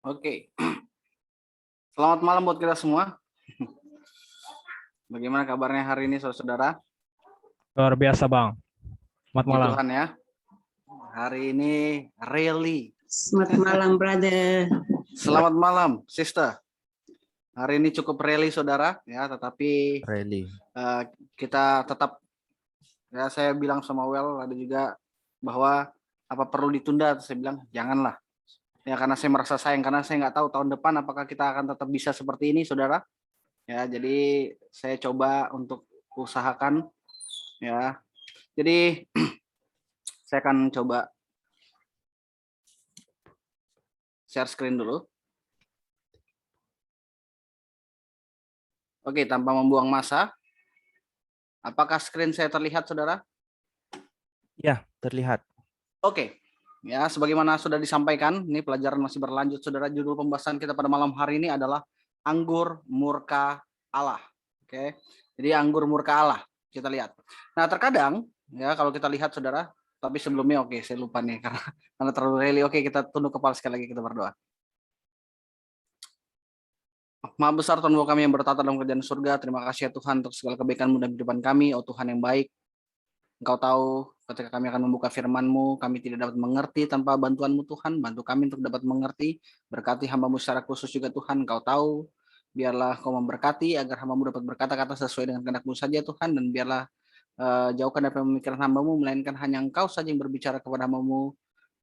Oke, selamat malam buat kita semua. Bagaimana kabarnya hari ini, saudara-saudara? Luar biasa, Bang. Selamat Puji malam. Tuhan ya. Hari ini really. Selamat malam, brother. Selamat malam, sister. Hari ini cukup really, saudara, ya. Tetapi kita tetap, ya saya bilang sama Well ada juga bahwa apa perlu ditunda. Saya bilang janganlah. Ya karena saya merasa sayang, karena saya nggak tahu tahun depan apakah kita akan tetap bisa seperti ini, saudara. Ya, jadi saya coba untuk usahakan, ya. Jadi saya akan coba share screen dulu. Oke, tanpa membuang masa. Apakah screen saya terlihat, saudara? Ya, terlihat. Oke. Ya, sebagaimana sudah disampaikan, ini pelajaran masih berlanjut, saudara. Judul pembahasan kita pada malam hari ini adalah anggur murka Allah. Oke. Jadi anggur murka Allah. Kita lihat. Nah, terkadang ya kalau kita lihat, saudara, tapi sebelumnya oke, saya lupa nih karena terlalu reli. Oke, kita tunduk kepala sekali lagi, kita berdoa. Maha besar Tuhan kami yang bertata dalam kerajaan surga, terima kasih ya Tuhan untuk segala kebaikan-Mu dalam kehidupan kami, oh Tuhan yang baik. Engkau tahu ketika kami akan membuka firman-Mu, kami tidak dapat mengerti tanpa bantuan-Mu Tuhan, bantu kami untuk dapat mengerti, berkati hamba-Mu secara khusus juga Tuhan, Engkau tahu, biarlah Kau memberkati agar hamba-Mu dapat berkata-kata sesuai dengan kehendak-Mu saja Tuhan, dan biarlah jauhkan dari pemikiran hamba-Mu, melainkan hanya Engkau saja yang berbicara kepada hamba-Mu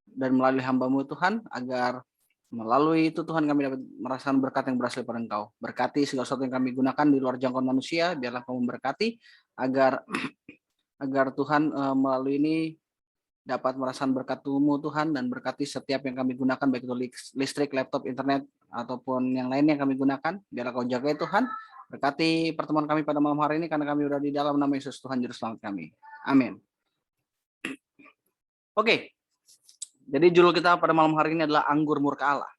dan melalui hamba-Mu Tuhan, agar melalui itu Tuhan kami dapat merasakan berkat yang berasal dari Engkau. Berkati segala sesuatu yang kami gunakan di luar jangkauan manusia, biarlah Kau memberkati agar Tuhan melalui ini dapat merasakan berkat-Mu Tuhan, dan berkati setiap yang kami gunakan, baik itu listrik, laptop, internet, ataupun yang lainnya yang kami gunakan. Biarlah Kau jaga ya Tuhan. Berkati pertemuan kami pada malam hari ini, karena kami sudah di dalam nama Yesus Tuhan Juru Selamat kami. Amin. Oke. Jadi judul kita pada malam hari ini adalah anggur murka Allah.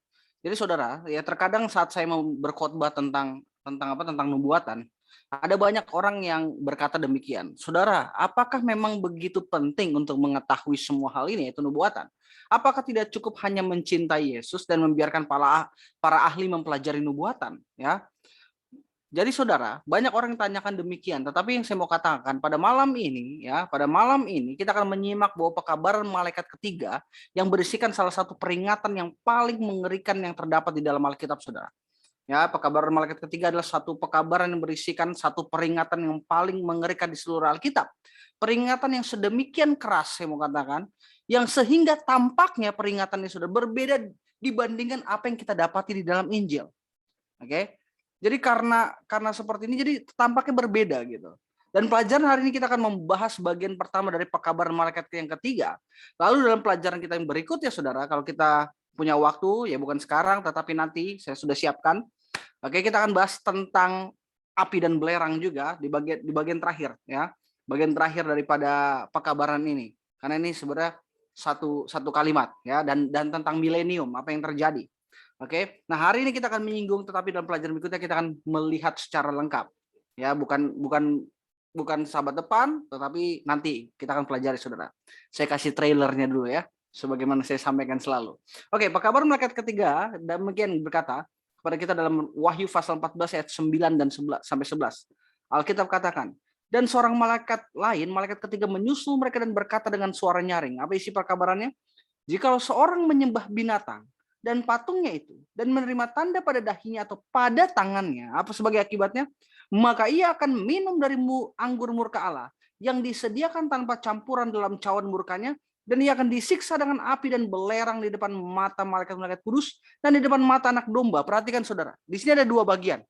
Jadi saudara, ya terkadang saat saya mau berkhotbah tentang nubuatan, ada banyak orang yang berkata demikian. Saudara, apakah memang begitu penting untuk mengetahui semua hal ini, yaitu nubuatan? Apakah tidak cukup hanya mencintai Yesus dan membiarkan para ahli mempelajari nubuatan? Ya. Jadi saudara, banyak orang yang tanyakan demikian, tetapi yang saya mau katakan pada malam ini, kita akan menyimak bahwa pekabaran malaikat ketiga yang berisikan salah satu peringatan yang paling mengerikan yang terdapat di dalam Alkitab, saudara. Ya, pekabaran malaikat ketiga adalah satu pekabaran yang berisikan satu peringatan yang paling mengerikan di seluruh Alkitab. Peringatan yang sedemikian keras, saya mau katakan, yang sehingga tampaknya peringatan ini sudah berbeda dibandingkan apa yang kita dapati di dalam Injil. Oke. Jadi karena seperti ini, jadi tampaknya berbeda gitu. Dan pelajaran hari ini kita akan membahas bagian pertama dari pekabaran malaikat yang ketiga. Lalu dalam pelajaran kita yang berikut ya saudara, kalau kita punya waktu, ya bukan sekarang, tetapi nanti saya sudah siapkan. Oke, kita akan bahas tentang api dan belerang juga di bagian terakhir ya. Bagian terakhir daripada pekabaran ini. Karena ini sebenarnya satu kalimat ya, dan tentang milenium, apa yang terjadi. Oke, nah hari ini kita akan menyinggung, tetapi dalam pelajaran berikutnya kita akan melihat secara lengkap, ya bukan sahabat depan, tetapi nanti kita akan pelajari saudara. Saya kasih trailernya dulu ya, sebagaimana saya sampaikan selalu. Oke, pekabaran malaikat ketiga demikian berkata kepada kita dalam Wahyu pasal 14 ayat 9 dan 11 sampai 11. Alkitab katakan, dan seorang malaikat lain, malaikat ketiga menyusul mereka dan berkata dengan suara nyaring. Apa isi perkabarannya? Jikalau seorang menyembah binatang dan patungnya itu, dan menerima tanda pada dahinya atau pada tangannya, apa sebagai akibatnya? Maka ia akan minum dari anggur murka Allah yang disediakan tanpa campuran dalam cawan murkanya, dan ia akan disiksa dengan api dan belerang di depan mata malaikat-malaikat kudus dan di depan mata anak domba. Perhatikan saudara, di sini ada dua bagian.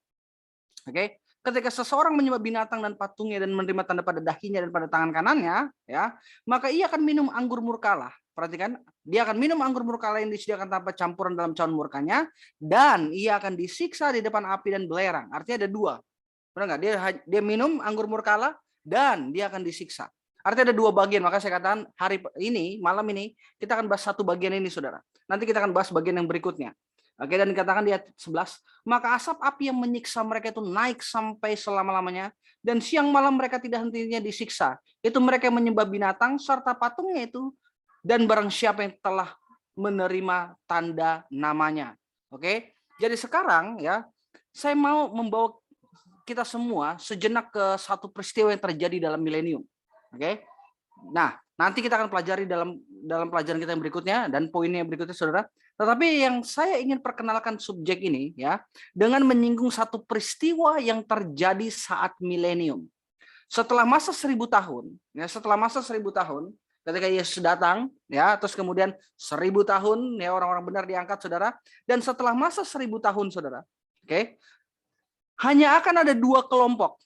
Oke, ketika seseorang menyembah binatang dan patungnya dan menerima tanda pada dahinya dan pada tangan kanannya, ya, maka ia akan minum anggur murka Allah. Perhatikan, dia akan minum anggur murka Allah yang disediakan tanpa campuran dalam cawan murkanya, dan ia akan disiksa di depan api dan belerang. Artinya ada dua. Benar nggak? Dia minum anggur murka Allah dan dia akan disiksa. Artinya ada dua bagian. Maka saya katakan malam ini kita akan bahas satu bagian ini, saudara. Nanti kita akan bahas bagian yang berikutnya. Oke, dan dikatakan di ayat 11, maka asap api yang menyiksa mereka itu naik sampai selama-lamanya, dan siang malam mereka tidak hentinya disiksa. Itu mereka yang menyembah binatang serta patungnya itu, dan barang siapa yang telah menerima tanda namanya. Oke. Jadi sekarang ya, saya mau membawa kita semua sejenak ke satu peristiwa yang terjadi dalam milenium. Oke. Nah, nanti kita akan pelajari dalam pelajaran kita yang berikutnya dan poinnya yang berikutnya, saudara. Tetapi yang saya ingin perkenalkan subjek ini ya, dengan menyinggung satu peristiwa yang terjadi saat milenium. Setelah masa 1000 tahun, ya, setelah masa 1000 tahun, ketika Yesus datang, ya, terus kemudian 1000 tahun, ya, orang-orang benar diangkat, saudara. Dan setelah masa 1000 tahun, saudara, oke, hanya akan ada dua kelompok,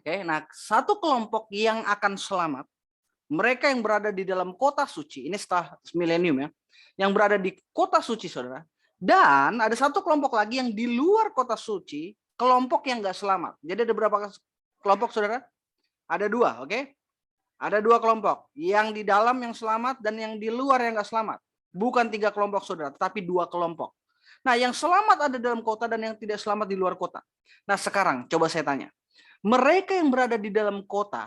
Oke, nah satu kelompok yang akan selamat, mereka yang berada di dalam kota suci, ini setelah milenium ya, yang berada di kota suci, saudara. Dan ada satu kelompok lagi yang di luar kota suci, kelompok yang nggak selamat. Jadi ada berapa kelompok, saudara? Ada dua, oke? Ada dua kelompok, yang di dalam yang selamat dan yang di luar yang nggak selamat. Bukan 3 kelompok, saudara, tapi 2 kelompok. Nah, yang selamat ada dalam kota dan yang tidak selamat di luar kota. Nah, sekarang coba saya tanya. Mereka yang berada di dalam kota,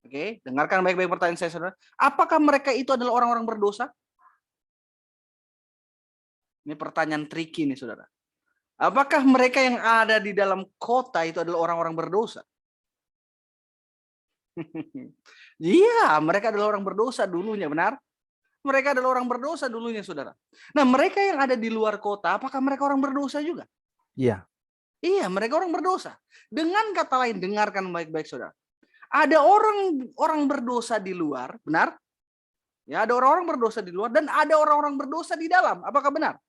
oke, dengarkan baik-baik pertanyaan saya, saudara. Apakah mereka itu adalah orang-orang berdosa? Ini pertanyaan tricky nih, saudara. Apakah mereka yang ada di dalam kota itu adalah orang-orang berdosa? Iya, mereka adalah orang berdosa dulunya, benar? Mereka adalah orang berdosa dulunya, saudara. Nah, mereka yang ada di luar kota, apakah mereka orang berdosa juga? Iya. Iya, mereka orang berdosa. Dengan kata lain, dengarkan baik-baik, saudara. Ada orang berdosa di luar, benar? Ya, ada orang-orang berdosa di luar dan ada orang-orang berdosa di dalam. Apakah benar?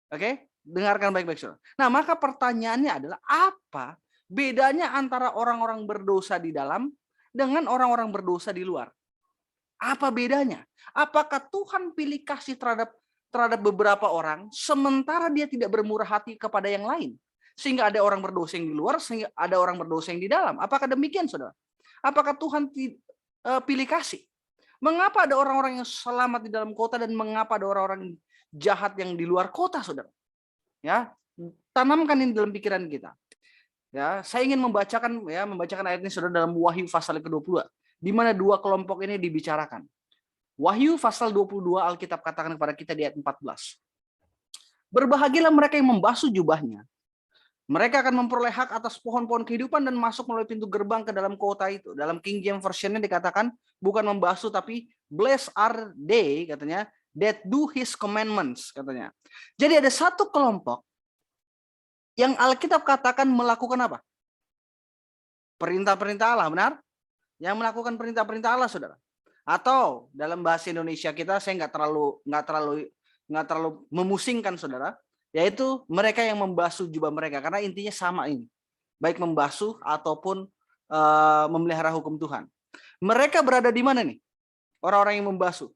Oke, dengarkan baik-baik, saudara. Nah, maka pertanyaannya adalah apa bedanya antara orang-orang berdosa di dalam dengan orang-orang berdosa di luar? Apa bedanya? Apakah Tuhan pilih kasih terhadap beberapa orang sementara dia tidak bermurah hati kepada yang lain? Sehingga ada orang berdosa yang di luar, sehingga ada orang berdosa yang di dalam. Apakah demikian, saudara? Apakah Tuhan pilih kasih? Mengapa ada orang-orang yang selamat di dalam kota dan mengapa ada orang-orang jahat yang di luar kota, saudara? Ya, tanamkan ini dalam pikiran kita. Ya, saya ingin membacakan ayat ini, saudara, dalam Wahyu pasal ke-22, di mana dua kelompok ini dibicarakan. Wahyu pasal 22, Alkitab katakan kepada kita di ayat 14. Berbahagialah mereka yang membasuh jubahnya. Mereka akan memperoleh hak atas pohon-pohon kehidupan dan masuk melalui pintu gerbang ke dalam kota itu. Dalam King James Version-nya dikatakan bukan membasuh tapi blessed are they, katanya, that do his commandments, katanya. Jadi ada satu kelompok yang Alkitab katakan melakukan apa? Perintah-perintah Allah, benar? Yang melakukan perintah-perintah Allah, saudara. Atau dalam bahasa Indonesia kita, saya nggak terlalu memusingkan, saudara, yaitu mereka yang membasuh jubah mereka, karena intinya sama ini, baik membasuh ataupun memelihara hukum Tuhan. Mereka berada di mana nih? Orang-orang yang membasuh.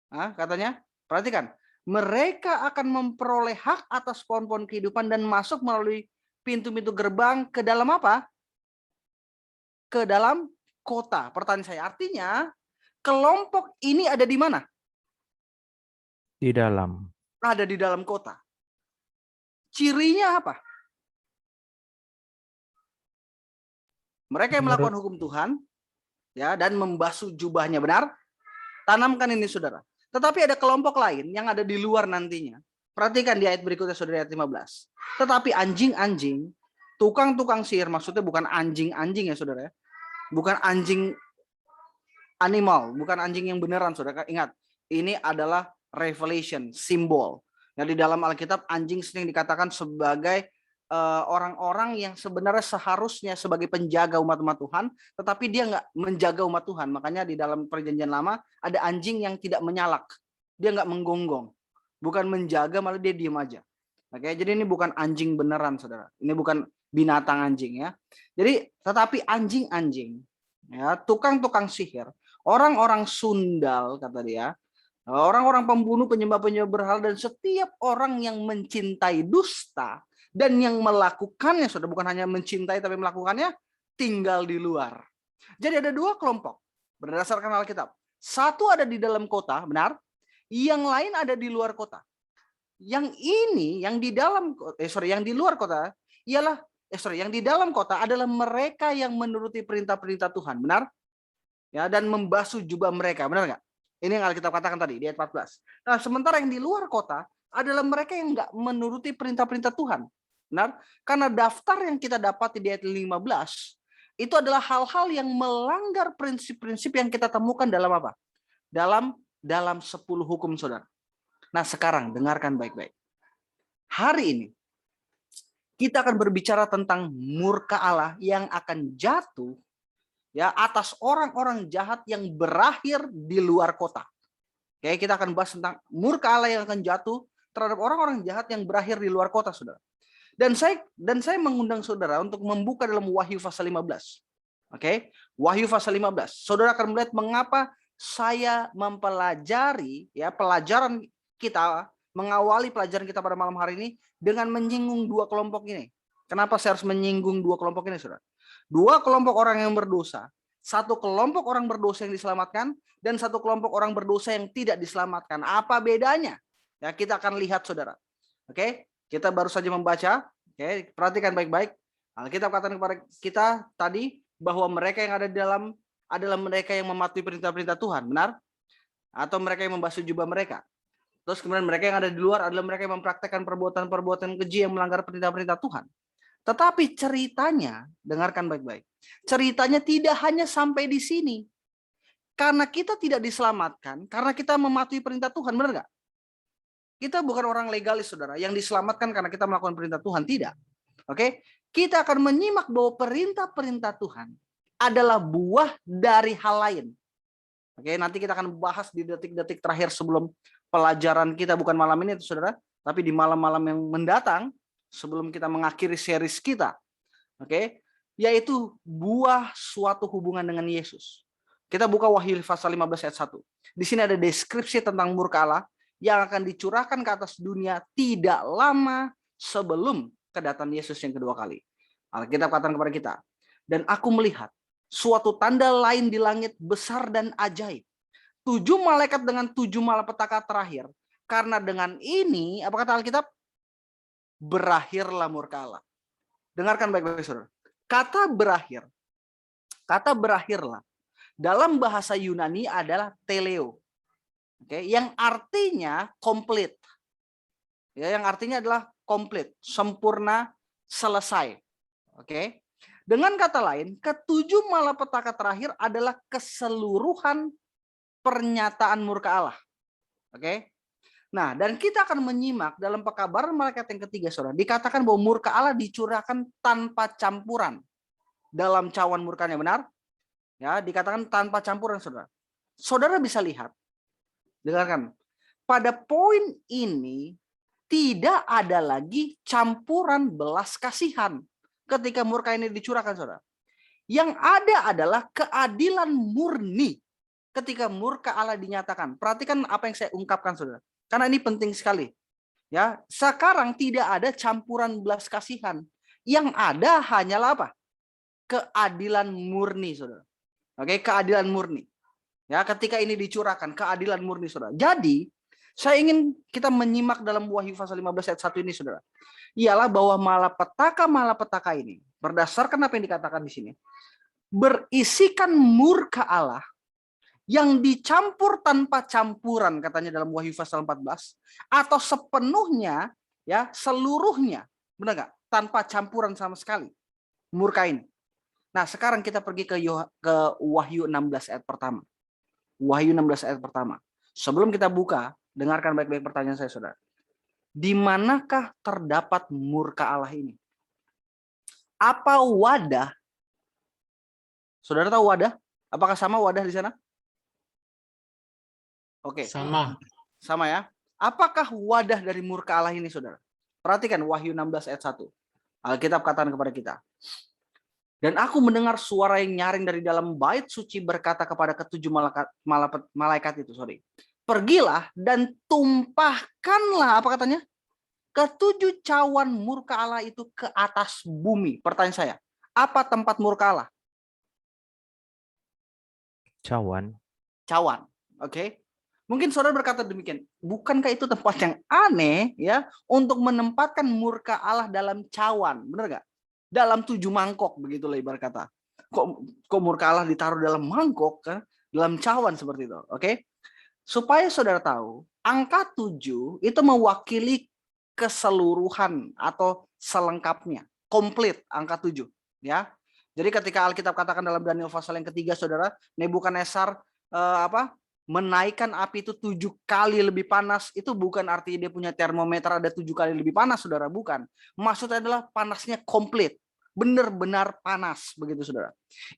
Katanya, perhatikan, mereka akan memperoleh hak atas pohon-pohon kehidupan dan masuk melalui pintu-pintu gerbang ke dalam apa? Ke dalam kota. Pertanyaan saya, artinya kelompok ini ada di mana? Di dalam. Ada di dalam kota. Cirinya apa? Mereka yang melakukan hukum Tuhan, ya, dan membasuh jubahnya, benar? Tanamkan ini, saudara. Tetapi ada kelompok lain yang ada di luar nantinya. Perhatikan di ayat berikutnya, saudara, ayat 15. Tetapi anjing-anjing, tukang-tukang sihir, maksudnya bukan anjing-anjing ya, saudara. Bukan anjing animal, bukan anjing yang beneran, saudara. Ingat, ini adalah revelation, simbol. Nah, di dalam Alkitab anjing sering dikatakan sebagai orang-orang yang sebenarnya seharusnya sebagai penjaga umat-umat Tuhan, tetapi dia nggak menjaga umat Tuhan. Makanya di dalam Perjanjian Lama ada anjing yang tidak menyalak, dia nggak menggonggong, bukan menjaga, malah dia diam aja. Oke, jadi ini bukan anjing beneran, saudara. Ini bukan binatang anjing ya. Jadi tetapi anjing-anjing, ya, tukang-tukang sihir, orang-orang sundal, kata dia. Orang-orang pembunuh, penyembah-penyembah berhala, dan setiap orang yang mencintai dusta dan yang melakukannya, saudara, bukan hanya mencintai tapi melakukannya, tinggal di luar. Jadi ada dua kelompok berdasarkan Alkitab. Satu ada di dalam kota, benar? Yang lain ada di luar kota. Yang ini, yang di luar kota ialah yang di dalam kota adalah mereka yang menuruti perintah-perintah Tuhan, benar? Ya, dan membasuh jubah mereka, benar nggak? Ini yang Alkitab katakan tadi di ayat 14. Nah, sementara yang di luar kota adalah mereka yang nggak menuruti perintah-perintah Tuhan. Benar? Karena daftar yang kita dapati di ayat 15 itu adalah hal-hal yang melanggar prinsip-prinsip yang kita temukan dalam apa? Dalam 10 hukum, saudara. Nah, sekarang dengarkan baik-baik. Hari ini kita akan berbicara tentang murka Allah yang akan jatuh ya atas orang-orang jahat yang berakhir di luar kota. Oke, kita akan bahas tentang murka Allah yang akan jatuh terhadap orang-orang jahat yang berakhir di luar kota, saudara. Dan saya mengundang saudara untuk membuka dalam Wahyu pasal 15. Oke, Wahyu pasal 15. Saudara akan melihat mengapa saya mempelajari ya pelajaran kita, mengawali pelajaran kita pada malam hari ini dengan menyinggung dua kelompok ini. Kenapa saya harus menyinggung dua kelompok ini, saudara? Dua kelompok orang yang berdosa. Satu kelompok orang berdosa yang diselamatkan dan satu kelompok orang berdosa yang tidak diselamatkan. Apa bedanya? Ya, kita akan lihat, saudara. Oke, kita baru saja membaca. Oke, perhatikan baik-baik. Alkitab katakan kepada kita tadi bahwa mereka yang ada di dalam adalah mereka yang mematuhi perintah-perintah Tuhan, benar? Atau mereka yang membasuh jubah mereka. Terus kemudian mereka yang ada di luar adalah mereka yang mempraktekkan perbuatan-perbuatan keji yang melanggar perintah-perintah Tuhan. Tetapi ceritanya, dengarkan baik-baik. Ceritanya tidak hanya sampai di sini. Karena kita tidak diselamatkan, karena kita mematuhi perintah Tuhan, benar nggak? Kita bukan orang legalis, saudara, yang diselamatkan karena kita melakukan perintah Tuhan, tidak. Oke? Kita akan menyimak bahwa perintah-perintah Tuhan adalah buah dari hal lain. Oke, nanti kita akan bahas di detik-detik terakhir sebelum pelajaran kita, bukan malam ini, saudara, tapi di malam-malam yang mendatang, sebelum kita mengakhiri series kita, oke, yaitu buah suatu hubungan dengan Yesus. Kita buka Wahyu pasal 15 ayat 1. Di sini ada deskripsi tentang murka Allah yang akan dicurahkan ke atas dunia tidak lama sebelum kedatangan Yesus yang kedua kali. Alkitab katakan kepada kita, dan aku melihat suatu tanda lain di langit besar dan ajaib. 7 malaikat dengan 7 malapetaka terakhir. Karena dengan ini, apa kata Alkitab? Berakhirlah murka Allah. Dengarkan baik-baik, saudara. Kata berakhirlah dalam bahasa Yunani adalah teleo. Oke, yang artinya komplit. Ya, yang artinya adalah komplit, sempurna, selesai. Oke. Dengan kata lain, ke-7 malapetaka terakhir adalah keseluruhan pernyataan murka Allah. Oke. Nah, dan kita akan menyimak dalam pekabaran malaikat yang ketiga, saudara. Dikatakan bahwa murka Allah dicurahkan tanpa campuran dalam cawan murkanya, benar? Ya, dikatakan tanpa campuran, saudara. Saudara bisa lihat, dengarkan. Pada poin ini tidak ada lagi campuran belas kasihan ketika murka ini dicurahkan, saudara. Yang ada adalah keadilan murni ketika murka Allah dinyatakan. Perhatikan apa yang saya ungkapkan, saudara. Karena ini penting sekali. Ya, sekarang tidak ada campuran belas kasihan. Yang ada hanyalah apa? Keadilan murni, saudara. Oke, keadilan murni. Ya, ketika ini dicurahkan, keadilan murni, saudara. Jadi, saya ingin kita menyimak dalam Wahyu pasal 15 ayat 1 ini, saudara. Ialah bahwa malapetaka ini, berdasarkan apa yang dikatakan di sini, berisikan murka Allah yang dicampur tanpa campuran, katanya dalam Wahyu pasal 14, atau sepenuhnya, ya, seluruhnya, benar nggak? Tanpa campuran sama sekali, murka ini. Nah, sekarang kita pergi ke Wahyu 16 ayat pertama. Wahyu 16 ayat pertama. Sebelum kita buka, dengarkan baik-baik pertanyaan saya, saudara. Di manakah terdapat murka Allah ini? Apa wadah? Saudara tahu wadah? Apakah sama wadah di sana? Oke. Sama ya. Apakah wadah dari murka Allah ini, saudara? Perhatikan Wahyu 16 ayat 1. Alkitab katakan kepada kita. Dan aku mendengar suara yang nyaring dari dalam bait suci berkata kepada ke-7 malaikat itu, pergilah dan tumpahkanlah, apa katanya? Ke-7 cawan murka Allah itu ke atas bumi. Pertanyaan saya, apa tempat murka Allah? Cawan. Oke. Mungkin saudara berkata demikian, bukankah itu tempat yang aneh ya untuk menempatkan murka Allah dalam cawan, benar nggak? Dalam 7 mangkok, begitulah ibarat kata. Kok murka Allah ditaruh dalam mangkok, kan? Dalam cawan seperti itu, oke? Supaya saudara tahu, angka 7 itu mewakili keseluruhan atau selengkapnya, komplit angka 7, ya. Jadi ketika Alkitab katakan dalam Daniel pasal yang ketiga, saudara, Nebukadnezar menaikkan api itu 7 kali lebih panas, itu bukan artinya dia punya termometer ada 7 kali lebih panas, saudara, bukan. Maksudnya adalah panasnya komplit, benar-benar panas, begitu saudara.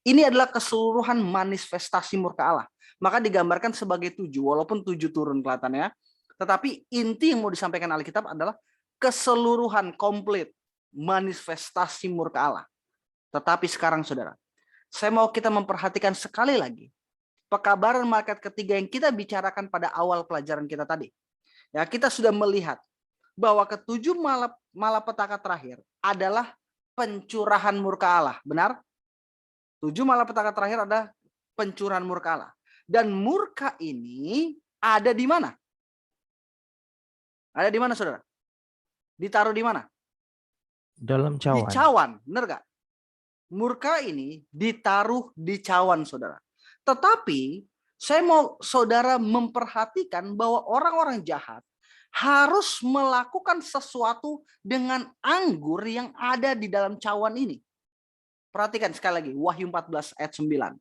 Ini adalah keseluruhan manifestasi murka Allah. Maka digambarkan sebagai 7, walaupun 7 turun kelihatannya, tetapi inti yang mau disampaikan Alkitab adalah keseluruhan komplit manifestasi murka Allah. Tetapi sekarang saudara, saya mau kita memperhatikan sekali lagi pekabaran malaikat ketiga yang kita bicarakan pada awal pelajaran kita tadi. Ya, kita sudah melihat bahwa ketujuh malapetaka terakhir adalah pencurahan murka Allah. Benar? 7 malapetaka terakhir ada pencurahan murka Allah. Dan murka ini ada di mana? Ada di mana, saudara? Ditaruh di mana? Dalam Di cawan. cawan, benar gak? Murka ini ditaruh di cawan, saudara. Tetapi saya mau saudara memperhatikan bahwa orang-orang jahat harus melakukan sesuatu dengan anggur yang ada di dalam cawan ini. Perhatikan sekali lagi, Wahyu 14 ayat 9.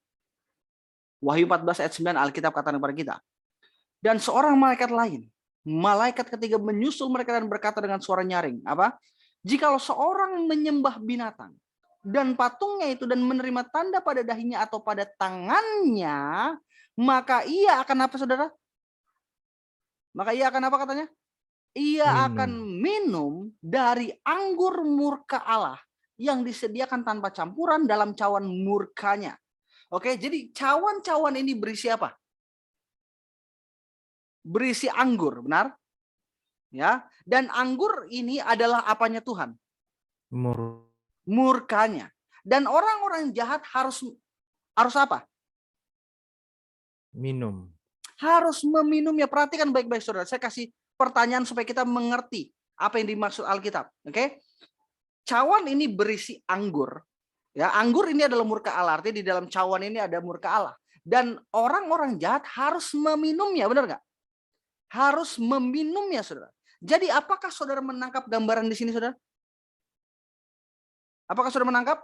Wahyu 14 ayat 9 Alkitab katakan kepada kita. Dan seorang malaikat lain, malaikat ketiga menyusul mereka dan berkata dengan suara nyaring. Apa? Jikalau seorang menyembah binatang dan patungnya itu dan menerima tanda pada dahinya atau pada tangannya, maka ia akan apa, saudara? Maka ia akan apa katanya? Ia akan minum dari anggur murka Allah yang disediakan tanpa campuran dalam cawan murkanya. Oke, jadi cawan-cawan ini berisi apa? Berisi anggur, benar? Ya, dan anggur ini adalah apanya Tuhan? Murkanya. Dan orang-orang jahat harus apa? Minum. Harus meminumnya. Perhatikan baik-baik, saudara. Saya kasih pertanyaan supaya kita mengerti apa yang dimaksud Alkitab. Oke? Cawan ini berisi anggur. Ya, anggur ini adalah murka Allah. Artinya di dalam cawan ini ada murka Allah. Dan orang-orang jahat harus meminumnya, benar nggak? Harus meminumnya, saudara. Jadi apakah saudara menangkap gambaran di sini, saudara? Apakah saudara menangkap?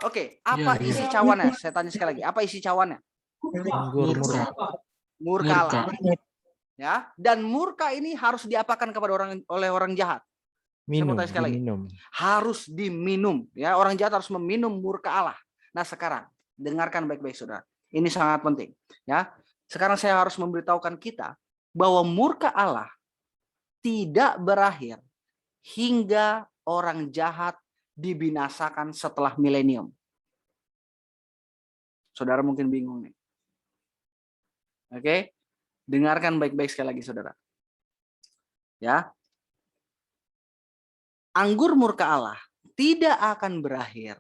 Oke, apa isi cawannya? Saya tanya sekali lagi, apa isi cawannya? Anggur Murka Allah. Ya, dan murka ini harus diapakan kepada oleh orang jahat? minum. Saya mau tanya sekali lagi. Harus diminum, ya. Orang jahat harus meminum murka Allah. Nah, sekarang dengarkan baik-baik, saudara. Ini sangat penting, ya. Sekarang saya harus memberitahukan kita bahwa murka Allah tidak berakhir hingga orang jahat dibinasakan setelah milenium. Saudara mungkin bingung nih. Oke, dengarkan baik-baik sekali lagi, saudara. Ya, anggur murka Allah tidak akan berakhir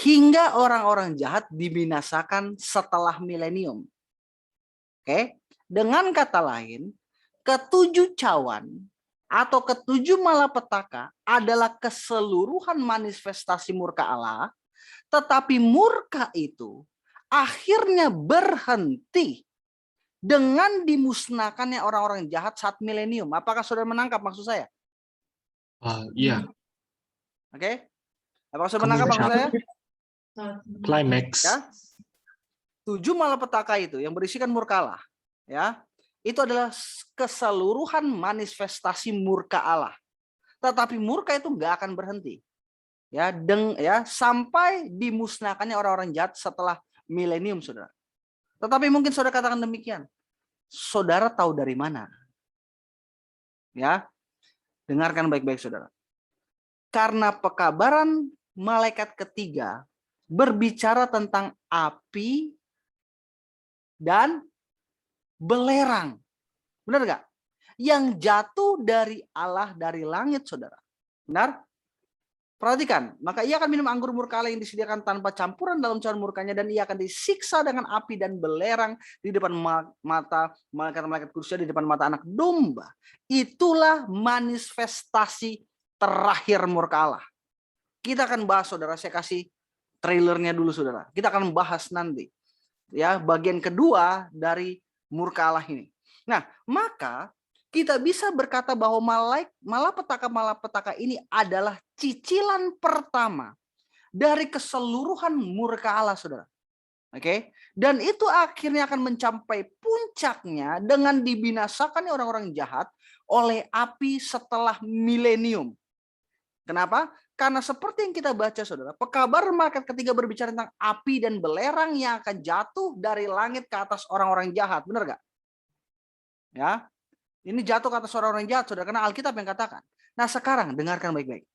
hingga orang-orang jahat dibinasakan setelah milenium. Oke, dengan kata lain, ketujuh cawan atau ketujuh malapetaka adalah keseluruhan manifestasi murka Allah, tetapi murka itu akhirnya berhenti dengan dimusnahkannya orang-orang jahat saat milenium. Apakah saudara menangkap maksud saya? Iya. Oke. Apakah saudara menangkap maksud saya? Climax. Ya. 7 malapetaka itu yang berisikan murka Allah, ya. Itu adalah keseluruhan manifestasi murka Allah. Tetapi murka itu nggak akan berhenti. Ya, sampai dimusnahkannya orang-orang jahat setelah milenium, saudara. Tetapi mungkin saudara katakan demikian. Saudara tahu dari mana? Ya, dengarkan baik-baik, saudara. Karena pekabaran malaikat ketiga berbicara tentang api dan belerang. Benar nggak? Yang jatuh dari Allah dari langit, saudara. Benar? Perhatikan, maka ia akan minum anggur murka Allah yang disediakan tanpa campuran dalam cawan murkanya, dan ia akan disiksa dengan api dan belerang di depan mata malaikat-malaikat kudusnya, di depan mata anak domba. Itulah manifestasi terakhir murka Allah. Kita akan bahas, saudara. Saya kasih trailernya dulu, saudara. Kita akan bahas nanti, ya, bagian kedua dari murka Allah ini. Nah, maka kita bisa berkata bahwa malapetaka ini adalah cicilan pertama dari keseluruhan murka Allah, saudara. Oke, dan itu akhirnya akan mencapai puncaknya dengan dibinasakannya orang-orang jahat oleh api setelah milenium. Kenapa? Karena seperti yang kita baca, saudara, pekabar malaikat ketiga berbicara tentang api dan belerang yang akan jatuh dari langit ke atas orang-orang jahat. Benar gak? Ya, ini jatuh ke atas orang-orang jahat, saudara, karena Alkitab yang katakan. Nah, sekarang dengarkan baik-baik.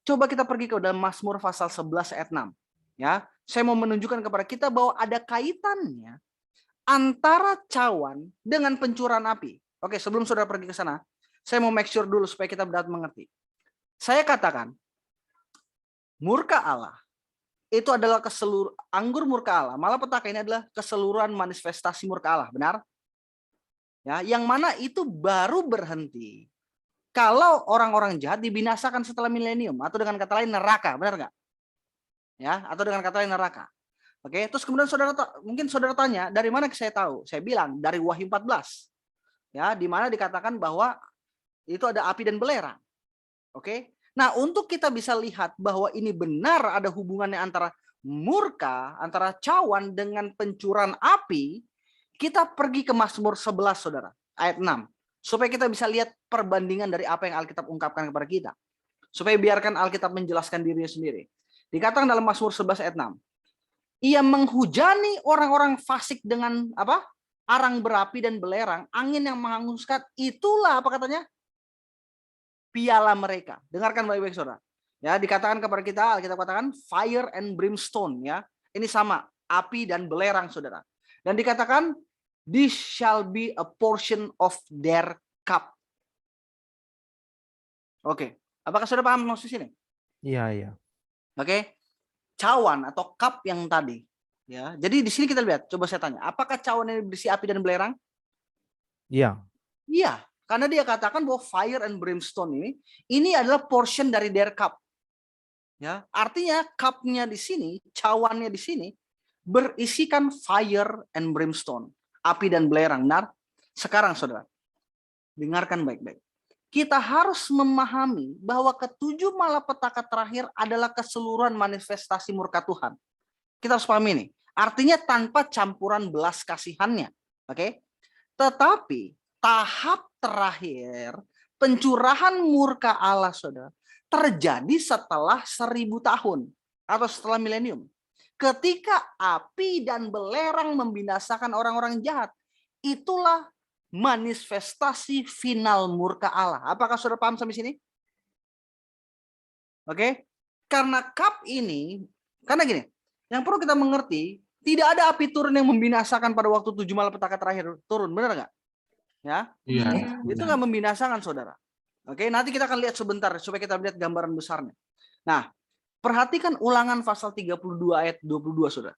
Coba kita pergi ke dalam Mazmur pasal 11 ayat 6. Ya, saya mau menunjukkan kepada kita bahwa ada kaitannya antara cawan dengan pencurahan api. Oke, sebelum saudara pergi ke sana, saya mau make sure dulu supaya kita dapat mengerti. Saya katakan, murka Allah itu adalah anggur murka Allah. Malapetaka ini adalah keseluruhan manifestasi murka Allah, benar? Ya, yang mana itu baru berhenti kalau orang-orang jahat dibinasakan setelah milenium, atau dengan kata lain neraka, benar nggak? Ya, atau dengan kata lain neraka. Oke, terus kemudian mungkin saudara tanya, dari mana saya tahu? Saya bilang dari Wahyu 14. Ya, di mana dikatakan bahwa itu ada api dan belerang. Oke. Nah, untuk kita bisa lihat bahwa ini benar ada hubungannya antara murka, antara cawan dengan pencurahan api, kita pergi ke Mazmur 11, saudara, ayat 6. Supaya kita bisa lihat perbandingan dari apa yang Alkitab ungkapkan kepada kita. Supaya biarkan Alkitab menjelaskan dirinya sendiri. Dikatakan dalam Mazmur 11 ayat 6. Ia menghujani orang-orang fasik dengan apa? Arang berapi dan belerang, angin yang menghanguskan. Itulah apa katanya? Piala mereka. Dengarkan baik-baik, saudara. Ya, dikatakan kepada kita, Alkitab katakan fire and brimstone, ya. Ini sama, api dan belerang, saudara. Dan dikatakan this shall be a portion of their cup. Oke, apakah sudah paham maksud sini? Iya, iya. Oke, cawan atau cup yang tadi, ya. Jadi di sini kita lihat. Coba saya tanya, apakah cawan ini berisi api dan belerang? Iya. Iya, karena dia katakan bahwa fire and brimstone ini adalah portion dari their cup. Ya, artinya cupnya di sini, cawannya di sini berisikan fire and brimstone. Api dan belerang, benar? Sekarang saudara, dengarkan baik-baik. Kita harus memahami bahwa ketujuh malapetaka terakhir adalah keseluruhan manifestasi murka Tuhan. Kita harus pahami ini. Artinya tanpa campuran belas kasihannya. Oke? Tetapi tahap terakhir pencurahan murka Allah, saudara, terjadi setelah 1000 tahun atau setelah milenium. Ketika api dan belerang membinasakan orang-orang jahat, itulah manifestasi final murka Allah. Apakah saudara paham sampai sini? Oke, karena cup ini, karena gini, yang perlu kita mengerti, tidak ada api turun yang membinasakan pada waktu 7 malapetaka terakhir turun, benar nggak? Ya, Iya. itu nggak membinasakan, saudara. Oke, nanti kita akan lihat sebentar supaya kita lihat gambaran besarnya. Nah, perhatikan Ulangan pasal 32 ayat 22, saudara.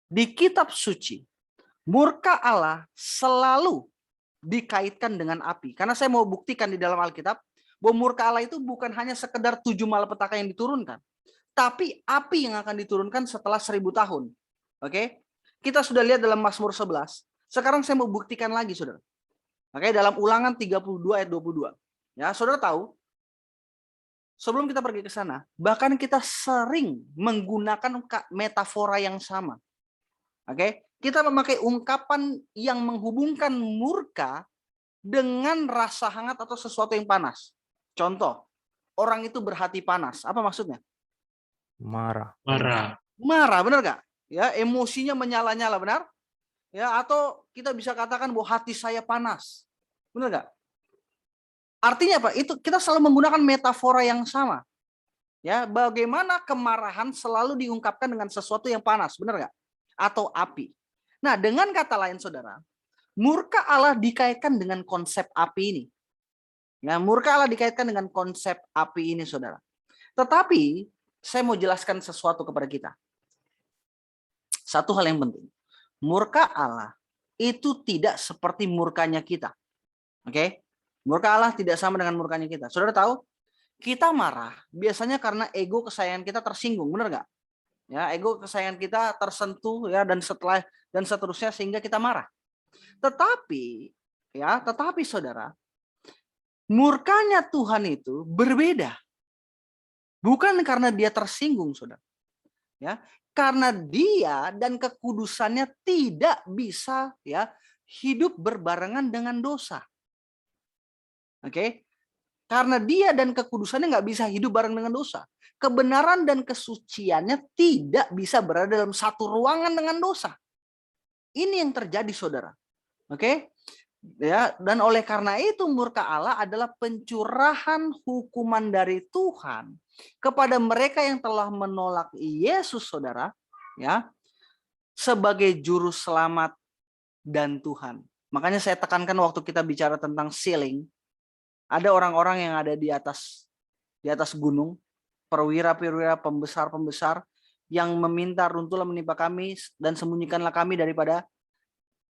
Di kitab suci, murka Allah selalu dikaitkan dengan api. Karena saya mau buktikan di dalam Alkitab bahwa murka Allah itu bukan hanya sekedar 7 malapetaka yang diturunkan, tapi api yang akan diturunkan setelah 1000 tahun. Oke, kita sudah lihat dalam Mazmur 11. Sekarang saya mau buktikan lagi, saudara. Oke, dalam Ulangan 32 ayat 22. Ya, saudara tahu, sebelum kita pergi ke sana, bahkan kita sering menggunakan metafora yang sama. Oke, kita memakai ungkapan yang menghubungkan murka dengan rasa hangat atau sesuatu yang panas. Contoh, orang itu berhati panas. Apa maksudnya? Marah. Marah. Marah, benar nggak? Ya, emosinya menyala-nyala, benar? Ya, atau kita bisa katakan bahwa hati saya panas. Benar nggak? Artinya apa? Itu kita selalu menggunakan metafora yang sama. Ya, bagaimana kemarahan selalu diungkapkan dengan sesuatu yang panas, benar nggak? Atau api. Nah, dengan kata lain, saudara, murka Allah dikaitkan dengan konsep api ini. Ya, murka Allah dikaitkan dengan konsep api ini, saudara. Tetapi saya mau jelaskan sesuatu kepada kita. Satu hal yang penting. Murka Allah itu tidak seperti murkanya kita. Oke? Murka Allah tidak sama dengan murkanya kita. Saudara tahu, kita marah biasanya karena ego kesayangan kita tersinggung, benar nggak? Ya, ego kesayangan kita tersentuh, ya, dan seterusnya sehingga kita marah. Tetapi Ya, tetapi saudara, murkanya Tuhan itu berbeda. Bukan karena dia tersinggung, saudara. Ya, karena dia dan kekudusannya tidak bisa ya hidup berbarengan dengan dosa. Oke? Karena dia dan kekudusannya nggak bisa hidup bareng dengan dosa. Kebenaran dan kesuciannya tidak bisa berada dalam satu ruangan dengan dosa. Ini yang terjadi, saudara. Oke? Ya, dan oleh karena itu murka Allah adalah pencurahan hukuman dari Tuhan kepada mereka yang telah menolak Yesus, saudara, ya, sebagai juru selamat dan Tuhan. Makanya saya tekankan waktu kita bicara tentang sealing, ada orang-orang yang ada di atas gunung, perwira-perwira, pembesar-pembesar yang meminta runtuhlah menimpa kami dan sembunyikanlah kami daripada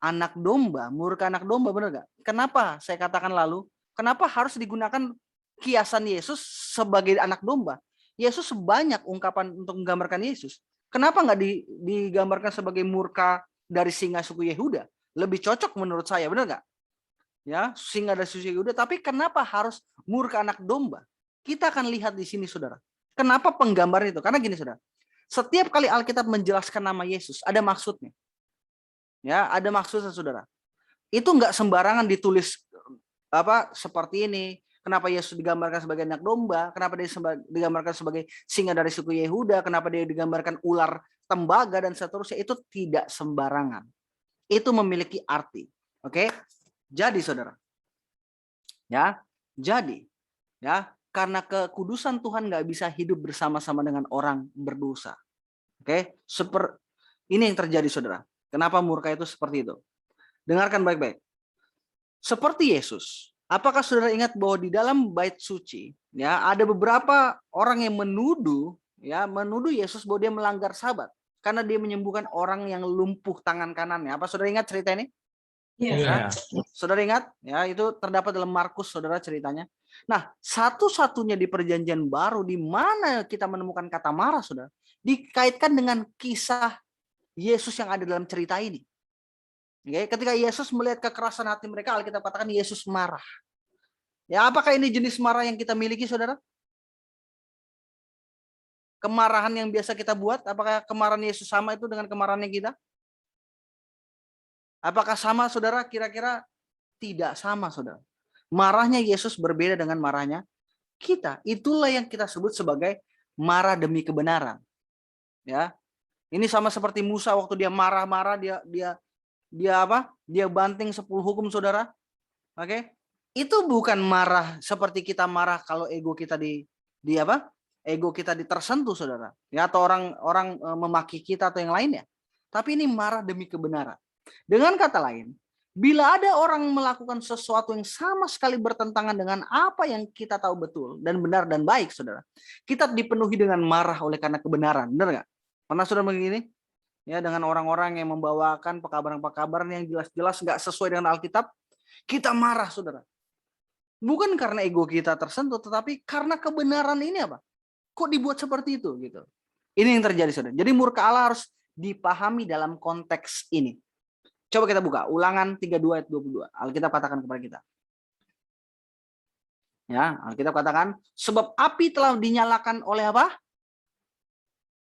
anak domba, murka anak domba, benar gak? Kenapa saya katakan lalu? Kenapa harus digunakan kiasan Yesus sebagai anak domba? Yesus banyak ungkapan untuk menggambarkan Yesus. Kenapa nggak digambarkan sebagai murka dari singa suku Yehuda? Lebih cocok menurut saya, benar nggak? Ya, singa dari suku Yehuda. Tapi kenapa harus murka anak domba? Kita akan lihat di sini, saudara. Kenapa penggambaran itu? Karena gini, saudara. Setiap kali Alkitab menjelaskan nama Yesus, ada maksudnya. Ya, ada maksudnya, saudara. Itu nggak sembarangan ditulis seperti ini. Kenapa Yesus digambarkan sebagai anak domba? Kenapa dia digambarkan sebagai singa dari suku Yehuda? Kenapa dia digambarkan ular tembaga dan seterusnya? Itu tidak sembarangan. Itu memiliki arti. Oke? Jadi, saudara. Ya, jadi, ya, karena kekudusan Tuhan nggak bisa hidup bersama-sama dengan orang berdosa. Oke? Ini yang terjadi, saudara. Kenapa murka itu seperti itu? Dengarkan baik-baik. Seperti Yesus, apakah saudara ingat bahwa di dalam bait suci, ya, ada beberapa orang yang menuduh Yesus bahwa dia melanggar Sabat karena dia menyembuhkan orang yang lumpuh tangan kanannya. Apa saudara ingat cerita ini? Iya. Saudara ingat? Ya, itu terdapat dalam Markus, saudara, ceritanya. Nah, satu-satunya di Perjanjian Baru di mana kita menemukan kata marah, saudara, dikaitkan dengan kisah Yesus yang ada dalam cerita ini. Oke, ketika Yesus melihat kekerasan hati mereka, Alkitab katakan Yesus marah. Ya, apakah ini jenis marah yang kita miliki, saudara? Kemarahan yang biasa kita buat, apakah kemarahan Yesus sama itu dengan kemarahannya kita? Apakah sama, saudara? Kira-kira tidak sama, saudara. Marahnya Yesus berbeda dengan marahnya kita. Itulah yang kita sebut sebagai marah demi kebenaran. Ya, ini sama seperti Musa waktu dia marah-marah, dia banting 10 hukum, saudara. Oke? Itu bukan marah seperti kita marah kalau ego kita ego kita tersentuh, saudara. Ya, atau orang memaki kita atau yang lainnya. Tapi ini marah demi kebenaran. Dengan kata lain, bila ada orang melakukan sesuatu yang sama sekali bertentangan dengan apa yang kita tahu betul dan benar dan baik, saudara, kita dipenuhi dengan marah oleh karena kebenaran. Benar nggak? Pernah saudara begini? Ya, dengan orang-orang yang membawakan pekabaran-pekabaran yang jelas-jelas nggak sesuai dengan Alkitab, kita marah, saudara. Bukan karena ego kita tersentuh, tetapi karena kebenaran ini apa? Kok dibuat seperti itu, gitu. Ini yang terjadi, saudara. Jadi murka Allah harus dipahami dalam konteks ini. Coba kita buka Ulangan 32 ayat 22. Alkitab katakan kepada kita. Ya, Alkitab katakan, sebab api telah dinyalakan oleh apa?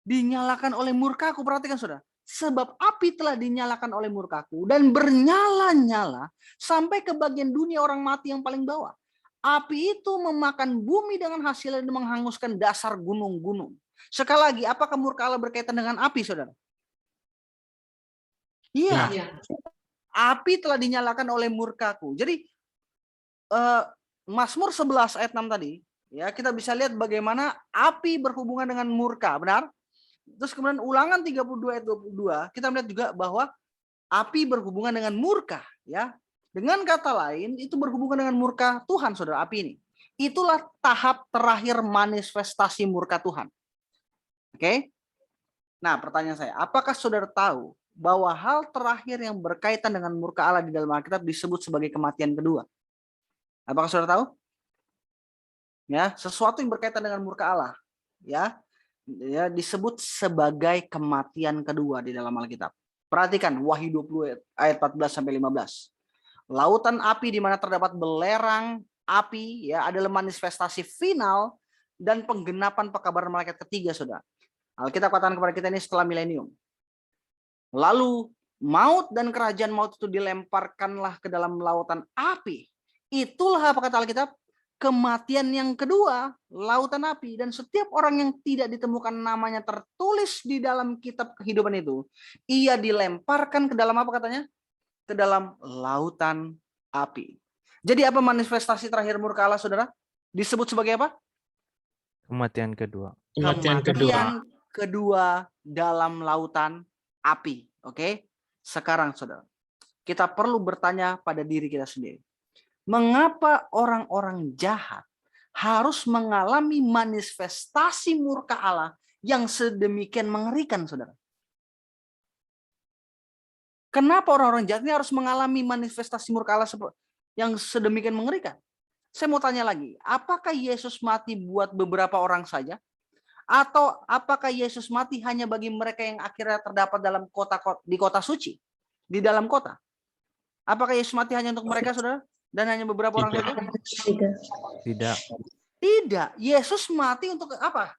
Dinyalakan oleh murkaku. Perhatikan, saudara. Sebab api telah dinyalakan oleh murkaku dan bernyala-nyala sampai ke bagian dunia orang mati yang paling bawah. Api itu memakan bumi dengan hasilnya dan menghanguskan dasar gunung-gunung. Sekali lagi, apakah murka Allah berkaitan dengan api, saudara? Iya. Api telah dinyalakan oleh murkaku. Jadi Mazmur 11 ayat 6 tadi, ya, kita bisa lihat bagaimana api berhubungan dengan murka, benar? Terus kemudian Ulangan 32 ayat 22, kita melihat juga bahwa api berhubungan dengan murka, ya. Dengan kata lain, itu berhubungan dengan murka Tuhan, saudara, api ini. Itulah tahap terakhir manifestasi murka Tuhan. Oke? Nah, pertanyaan saya, apakah saudara tahu bahwa hal terakhir yang berkaitan dengan murka Allah di dalam Alkitab disebut sebagai kematian kedua? Apakah saudara tahu? Ya, sesuatu yang berkaitan dengan murka Allah, ya disebut sebagai kematian kedua di dalam Alkitab. Perhatikan Wahyu 20 ayat 14 sampai 15. Lautan api di mana terdapat belerang api, ya, adalah manifestasi final dan penggenapan pekabaran malaikat ketiga, saudara. Alkitab katakan kepada kita ini setelah milenium. Lalu maut dan kerajaan maut itu dilemparkanlah ke dalam lautan api. Itulah apa kata Alkitab? Kematian yang kedua, lautan api. Dan setiap orang yang tidak ditemukan namanya tertulis di dalam kitab kehidupan itu, ia dilemparkan ke dalam apa katanya? Ke dalam lautan api. Jadi apa manifestasi terakhir murka Allah, saudara? Disebut sebagai apa? Kematian kedua. Kematian kedua. kedua dalam lautan api. Oke? Sekarang, saudara, kita perlu bertanya pada diri kita sendiri. Mengapa orang-orang jahat harus mengalami manifestasi murka Allah yang sedemikian mengerikan, saudara? Kenapa orang-orang jahat ini harus mengalami manifestasi murka Allah yang sedemikian mengerikan? Saya mau tanya lagi, apakah Yesus mati buat beberapa orang saja? Atau apakah Yesus mati hanya bagi mereka yang akhirnya terdapat dalam di kota suci? Di dalam kota? Apakah Yesus mati hanya untuk mereka, saudara? Dan hanya beberapa orang saja? Tidak. Tidak. Yesus mati untuk apa?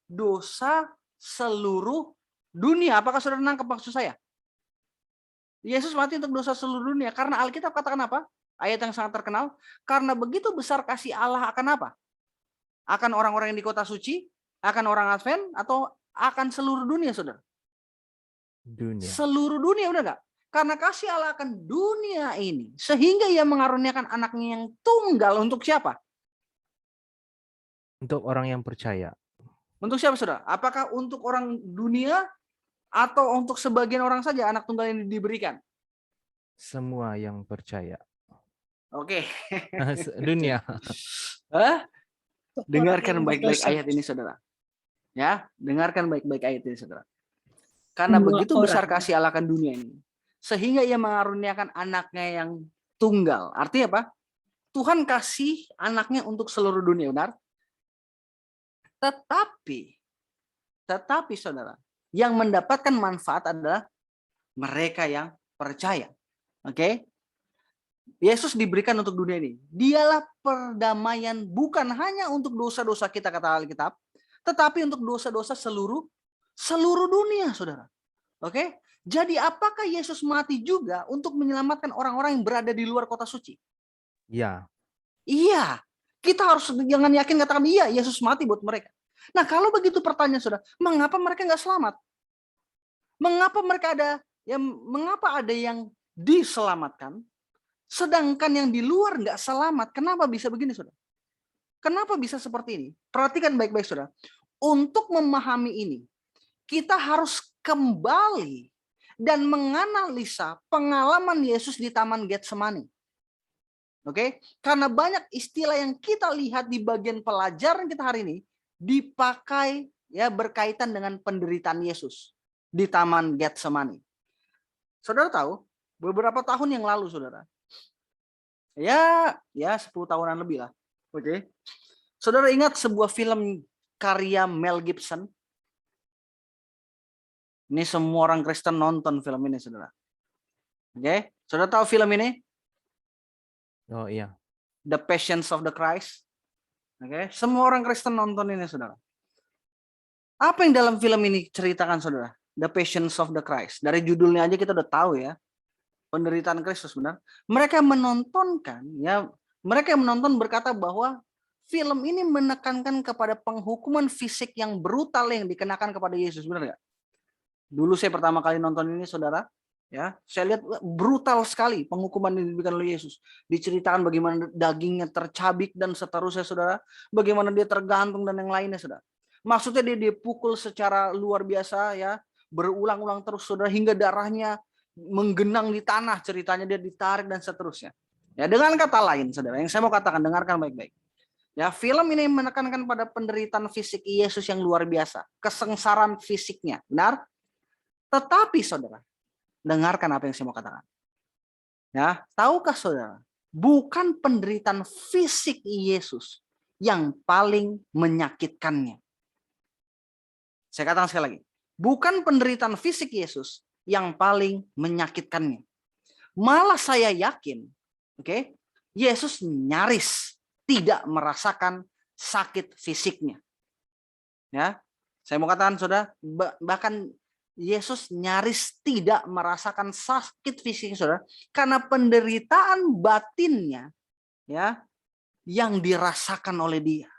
Dosa seluruh dunia. Apakah saudara nangkep maksud saya? Yesus mati untuk dosa seluruh dunia. Karena Alkitab katakan apa? Ayat yang sangat terkenal. Karena begitu besar kasih Allah akan apa? Akan orang-orang yang di kota suci? Akan orang Advent? Atau akan seluruh dunia, saudara? Dunia. Seluruh dunia, udah nggak? Karena kasih Allah akan dunia ini. Sehingga ia mengaruniakan anaknya yang tunggal untuk siapa? Untuk orang yang percaya. Untuk siapa, saudara? Apakah untuk orang dunia atau untuk sebagian orang saja anak tunggal ini diberikan? Semua yang percaya. Oke. Dunia. Dengarkan baik-baik ayat ini, saudara. Ya, dengarkan baik-baik ayat ini, saudara. Karena begitu besar kasih Allah akan dunia ini, sehingga ia mengaruniakan anaknya yang tunggal. Artinya apa? Tuhan kasih anaknya untuk seluruh dunia, benar? Tetapi saudara, yang mendapatkan manfaat adalah mereka yang percaya. Oke? Yesus diberikan untuk dunia ini. Dialah perdamaian bukan hanya untuk dosa-dosa kita, kata Alkitab, tetapi untuk dosa-dosa seluruh dunia, saudara. Oke? Jadi apakah Yesus mati juga untuk menyelamatkan orang-orang yang berada di luar kota suci? Ya. Iya. Kita harus jangan yakin katakan iya, Yesus mati buat mereka. Nah, kalau begitu pertanyaan, saudara, mengapa mereka nggak selamat? Mengapa ada yang diselamatkan, sedangkan yang di luar nggak selamat? Kenapa bisa begini, saudara? Kenapa bisa seperti ini? Perhatikan baik-baik, saudara. Untuk memahami ini, kita harus kembali dan menganalisa pengalaman Yesus di Taman Getsemani. Oke? Karena banyak istilah yang kita lihat di bagian pelajaran kita hari ini dipakai ya berkaitan dengan penderitaan Yesus di Taman Getsemani. Saudara tahu, beberapa tahun yang lalu, saudara, ya 10 tahunan lebih lah. Oke. Saudara ingat sebuah film karya Mel Gibson? Ini semua orang Kristen nonton film ini, saudara. Oke, saudara tahu film ini? Oh iya. The Passion of the Christ. Oke, semua orang Kristen nonton ini, saudara. Apa yang dalam film ini ceritakan, saudara? The Passion of the Christ. Dari judulnya aja kita udah tahu ya, penderitaan Kristus, benar. Mereka yang menonton berkata bahwa film ini menekankan kepada penghukuman fisik yang brutal yang dikenakan kepada Yesus, benar nggak? Dulu saya pertama kali nonton ini, saudara, ya, saya lihat brutal sekali penghukuman yang diberikan oleh Yesus. Diceritakan bagaimana dagingnya tercabik dan seterusnya, saudara. Bagaimana dia tergantung dan yang lainnya, saudara. Maksudnya dia dipukul secara luar biasa, ya, berulang-ulang terus, saudara, hingga darahnya menggenang di tanah. Ceritanya dia ditarik dan seterusnya. Ya, dengan kata lain, saudara, yang saya mau katakan, dengarkan baik-baik. Ya, film ini menekankan pada penderitaan fisik Yesus yang luar biasa, kesengsaraan fisiknya, benar? Tetapi saudara, dengarkan apa yang saya mau katakan. Ya, tahukah saudara, bukan penderitaan fisik Yesus yang paling menyakitkannya. Saya katakan sekali lagi, bukan penderitaan fisik Yesus yang paling menyakitkannya. Malah saya yakin Oke, Yesus nyaris tidak merasakan sakit fisiknya. Ya, saya mau katakan saudara, bahkan Yesus nyaris tidak merasakan sakit fisik saudara, karena penderitaan batinnya ya yang dirasakan oleh dia.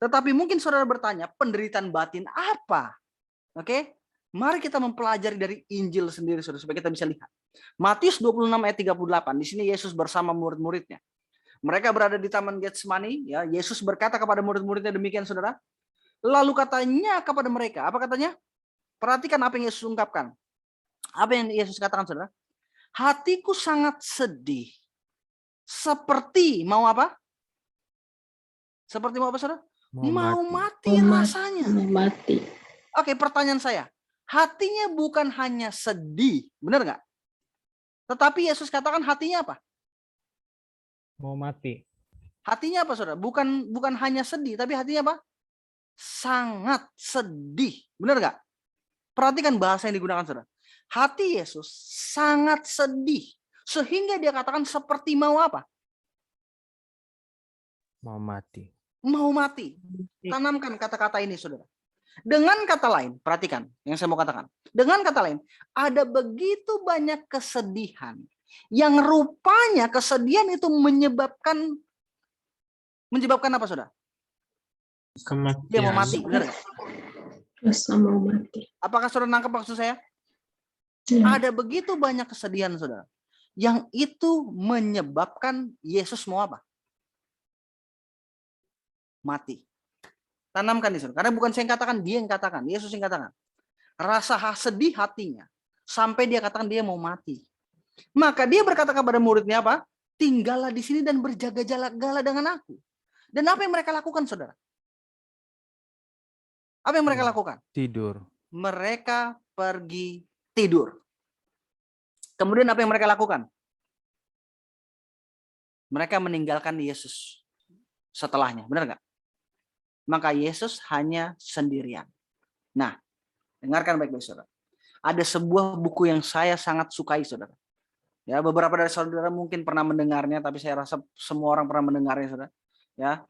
Tetapi mungkin saudara bertanya, penderitaan batin apa? Oke, mari kita mempelajari dari Injil sendiri saudara, supaya kita bisa lihat. Matius 26 ayat 38, di sini Yesus bersama murid-muridnya. Mereka berada di Taman Getsemani, ya. Yesus berkata kepada murid-muridnya demikian saudara. Lalu katanya kepada mereka, apa katanya? Perhatikan apa yang Yesus ungkapkan. Apa yang Yesus katakan saudara? Hatiku sangat sedih. Seperti mau apa? Seperti mau apa saudara? Mau mati rasanya. Mau mati. Oke, pertanyaan saya. Hatinya bukan hanya sedih, benar nggak? Tetapi Yesus katakan hatinya apa? Mau mati. Hatinya apa saudara? Bukan hanya sedih, tapi hatinya apa? Sangat sedih, benar nggak? Perhatikan bahasa yang digunakan saudara. Hati Yesus sangat sedih, sehingga dia katakan seperti mau apa? Mau mati. Mau mati. Tanamkan kata-kata ini saudara. Dengan kata lain, perhatikan yang saya mau katakan. Dengan kata lain, ada begitu banyak kesedihan yang rupanya kesedihan itu menyebabkan apa saudara? Kematian. Dia mau mati, benar nggak? Rasa mau mati. Apakah saudara nangkep maksud saya? Ya. Ada begitu banyak kesedihan saudara, yang itu menyebabkan Yesus mau apa? Mati. Tanamkan di sana. Karena bukan saya yang katakan, dia yang katakan. Yesus yang katakan. Rasa sedih hatinya. Sampai dia katakan dia mau mati. Maka dia berkata kepada muridnya apa? Tinggallah di sini dan berjaga-jaga dengan aku. Dan apa yang mereka lakukan saudara? Apa yang mereka lakukan? Tidur. Mereka pergi tidur. Kemudian apa yang mereka lakukan? Mereka meninggalkan Yesus setelahnya. Benar nggak? Maka Yesus hanya sendirian. Nah, dengarkan baik-baik saudara. Ada sebuah buku yang saya sangat sukai saudara. Ya, beberapa dari saudara mungkin pernah mendengarnya, tapi saya rasa semua orang pernah mendengarnya saudara. Ya,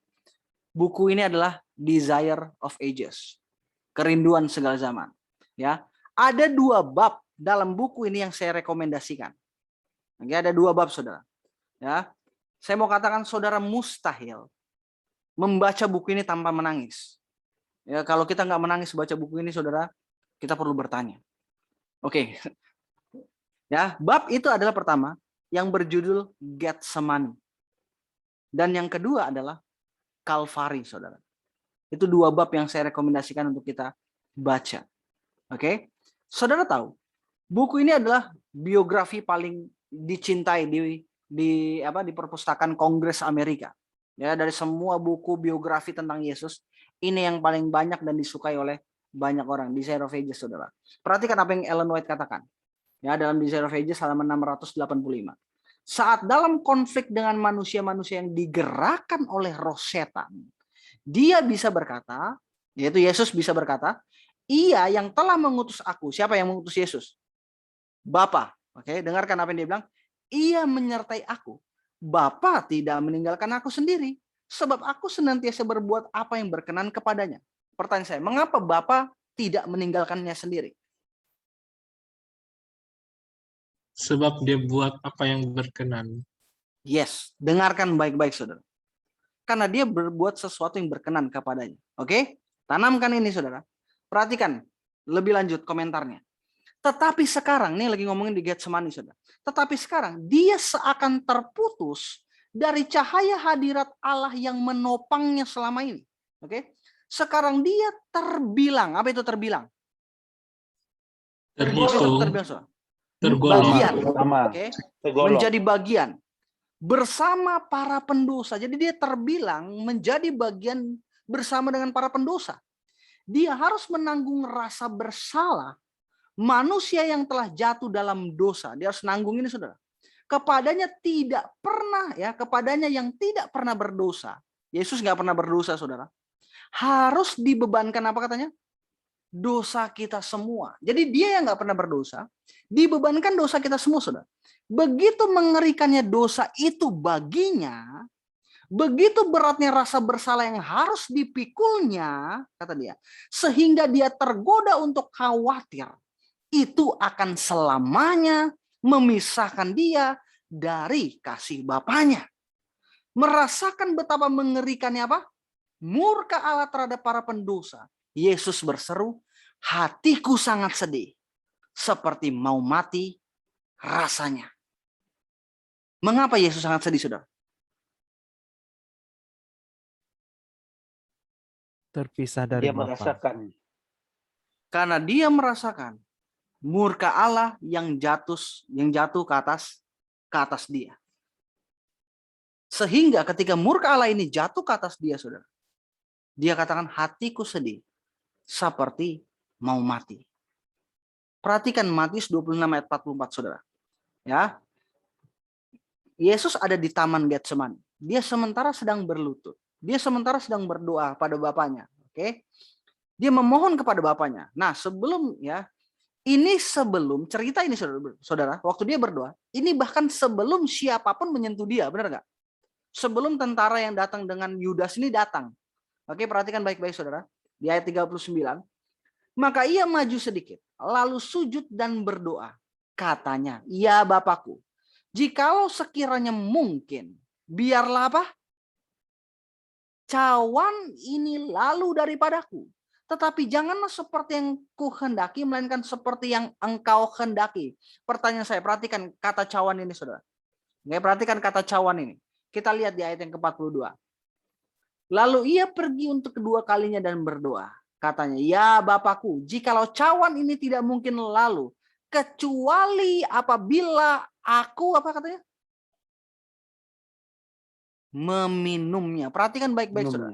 buku ini adalah Desire of Ages, kerinduan segala zaman. Ya, ada 2 bab dalam buku ini yang saya rekomendasikan. Oke, ada 2 bab saudara. Ya, saya mau katakan saudara mustahil membaca buku ini tanpa menangis. Ya, kalau kita nggak menangis baca buku ini, saudara, kita perlu bertanya. Oke. Ya, bab itu adalah pertama yang berjudul Getsemani. Dan yang kedua adalah Kalvari, saudara. Itu 2 bab yang saya rekomendasikan untuk kita baca. Oke. Saudara tahu, buku ini adalah biografi paling dicintai di perpustakaan Kongres Amerika. Ya, dari semua buku biografi tentang Yesus, ini yang paling banyak dan disukai oleh banyak orang. Desire of Ages, saudara. Perhatikan apa yang Ellen White katakan. Ya, dalam Desire of Ages halaman 685. Saat dalam konflik dengan manusia-manusia yang digerakkan oleh roh setan, dia bisa berkata, yaitu Yesus bisa berkata, ia yang telah mengutus aku. Siapa yang mengutus Yesus? Bapa. Oke, dengarkan apa yang dia bilang. Ia menyertai aku. Bapa tidak meninggalkan aku sendiri, sebab aku senantiasa berbuat apa yang berkenan kepadanya. Pertanyaan saya, mengapa Bapa tidak meninggalkannya sendiri? Sebab dia buat apa yang berkenan. Yes, dengarkan baik-baik saudara. Karena dia berbuat sesuatu yang berkenan kepadanya. Oke, tanamkan ini saudara. Perhatikan lebih lanjut komentarnya. Tetapi sekarang, nih lagi ngomongin di Getsemani saudara. Tetapi sekarang dia seakan terputus dari cahaya hadirat Allah yang menopangnya selama ini. Oke, sekarang dia terbilang, apa itu terbilang? Terhitung. Terbilang, Tergolong. bagian, oke, menjadi bagian bersama para pendosa. Jadi dia terbilang menjadi bagian bersama dengan para pendosa. Dia harus menanggung rasa bersalah manusia yang telah jatuh dalam dosa. Dia harus nanggung ini saudara. Kepadanya tidak pernah, ya, kepadanya yang tidak pernah berdosa. Yesus nggak pernah berdosa saudara. Harus dibebankan apa katanya? dosa kita semua. Jadi dia yang nggak pernah berdosa, dibebankan dosa kita semua, saudara. Begitu mengerikannya dosa itu baginya, begitu beratnya rasa bersalah yang harus dipikulnya, kata dia, sehingga dia tergoda untuk khawatir. Itu akan selamanya memisahkan dia dari kasih Bapaknya. Merasakan betapa mengerikannya apa? Murka Allah terhadap para pendosa. Yesus berseru, hatiku sangat sedih, seperti mau mati rasanya. Mengapa Yesus sangat sedih, saudara? Terpisah dari Dia Bapa. merasakan. Karena dia merasakan murka Allah yang jatuh ke atas dia. Sehingga ketika murka Allah ini jatuh ke atas dia, saudara, dia katakan hatiku sedih seperti mau mati. Perhatikan Matius 26 ayat 44, saudara. Ya. Yesus ada di Taman Getsemani. Dia sementara sedang berlutut. Dia sementara sedang berdoa pada Bapaknya. Oke. Dia memohon kepada Bapaknya. Nah, sebelum cerita ini, saudara, waktu dia berdoa, ini bahkan sebelum siapapun menyentuh dia, benar nggak? Sebelum tentara yang datang dengan Yudas ini datang. Oke, perhatikan baik-baik, saudara. Di ayat 39. Maka ia maju sedikit, lalu sujud dan berdoa. Katanya, ya Bapakku, jikalau sekiranya mungkin, biarlah apa? Cawan ini lalu daripadaku. Tetapi janganlah seperti yang kuhendaki, melainkan seperti yang engkau hendaki. Pertanyaan saya, perhatikan kata cawan ini, saudara. Perhatikan kata cawan ini. Kita lihat di ayat yang ke-42. Lalu ia pergi untuk kedua kalinya dan berdoa. Katanya, ya Bapakku, jikalau cawan ini tidak mungkin lalu, kecuali apabila aku, apa katanya? Meminumnya. Perhatikan baik-baik, saudara.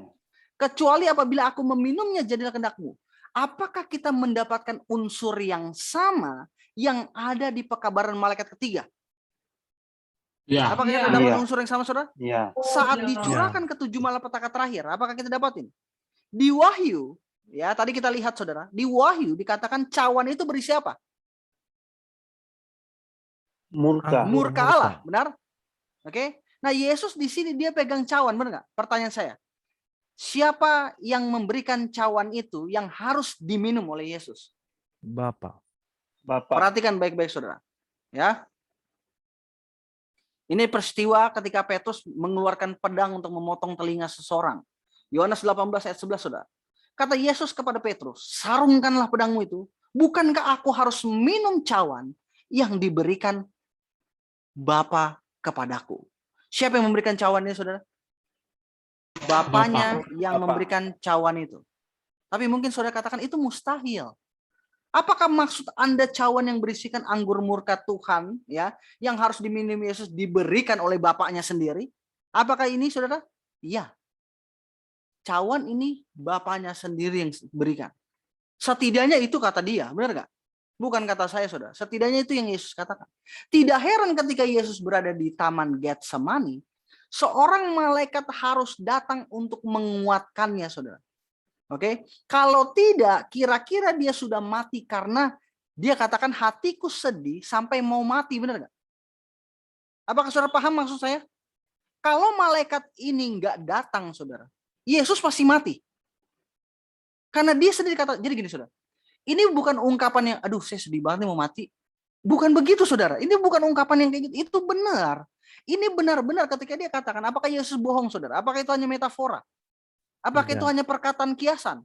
Kecuali apabila aku meminumnya, jadilah kehendakmu. Apakah kita mendapatkan unsur yang sama yang ada di pekabaran malaikat ketiga? Ya. Apakah kita Iya. dapat Iya. unsur yang sama, saudara? Ya. Saat dicurahkan ke 7 malapetaka terakhir, apakah kita dapatin? Di Wahyu, ya tadi kita lihat, saudara, di Wahyu dikatakan cawan itu berisi apa? Murka. Murka Allah, benar? Oke. Nah, Yesus di sini dia pegang cawan, benar nggak? Pertanyaan saya, siapa yang memberikan cawan itu yang harus diminum oleh Yesus? Bapa. Bapak. Perhatikan baik-baik, saudara. Ya. Ini peristiwa ketika Petrus mengeluarkan pedang untuk memotong telinga seseorang. Yohanes 18 ayat 11, saudara. Kata Yesus kepada Petrus, sarungkanlah pedangmu itu. Bukankah aku harus minum cawan yang diberikan Bapa kepadaku? Siapa yang memberikan cawan ini, saudara? Bapaknya yang memberikan cawan itu. Tapi mungkin saudara katakan itu mustahil. Apakah maksud Anda cawan yang berisikan anggur murka Tuhan, ya, yang harus diminum Yesus diberikan oleh Bapaknya sendiri? Apakah ini, saudara? Iya. Cawan ini Bapaknya sendiri yang berikan. Setidaknya itu kata dia, benar nggak? Bukan kata saya, saudara. Setidaknya itu yang Yesus katakan. Tidak heran ketika Yesus berada di Taman Getsemani, seorang malaikat harus datang untuk menguatkannya, saudara. Oke, kalau tidak, kira-kira dia sudah mati karena dia katakan hatiku sedih sampai mau mati, benar nggak? Apakah saudara paham maksud saya? Kalau malaikat ini nggak datang, saudara, Yesus pasti mati. Karena dia sendiri kata, jadi gini, saudara. Ini bukan ungkapan yang, aduh saya sedih banget nih mau mati. Bukan begitu, saudara. Ini bukan ungkapan yang kayak gitu. Itu benar. Ini benar-benar ketika dia katakan, apakah Yesus bohong, saudara? Apakah itu hanya metafora? Apakah itu hanya perkataan kiasan?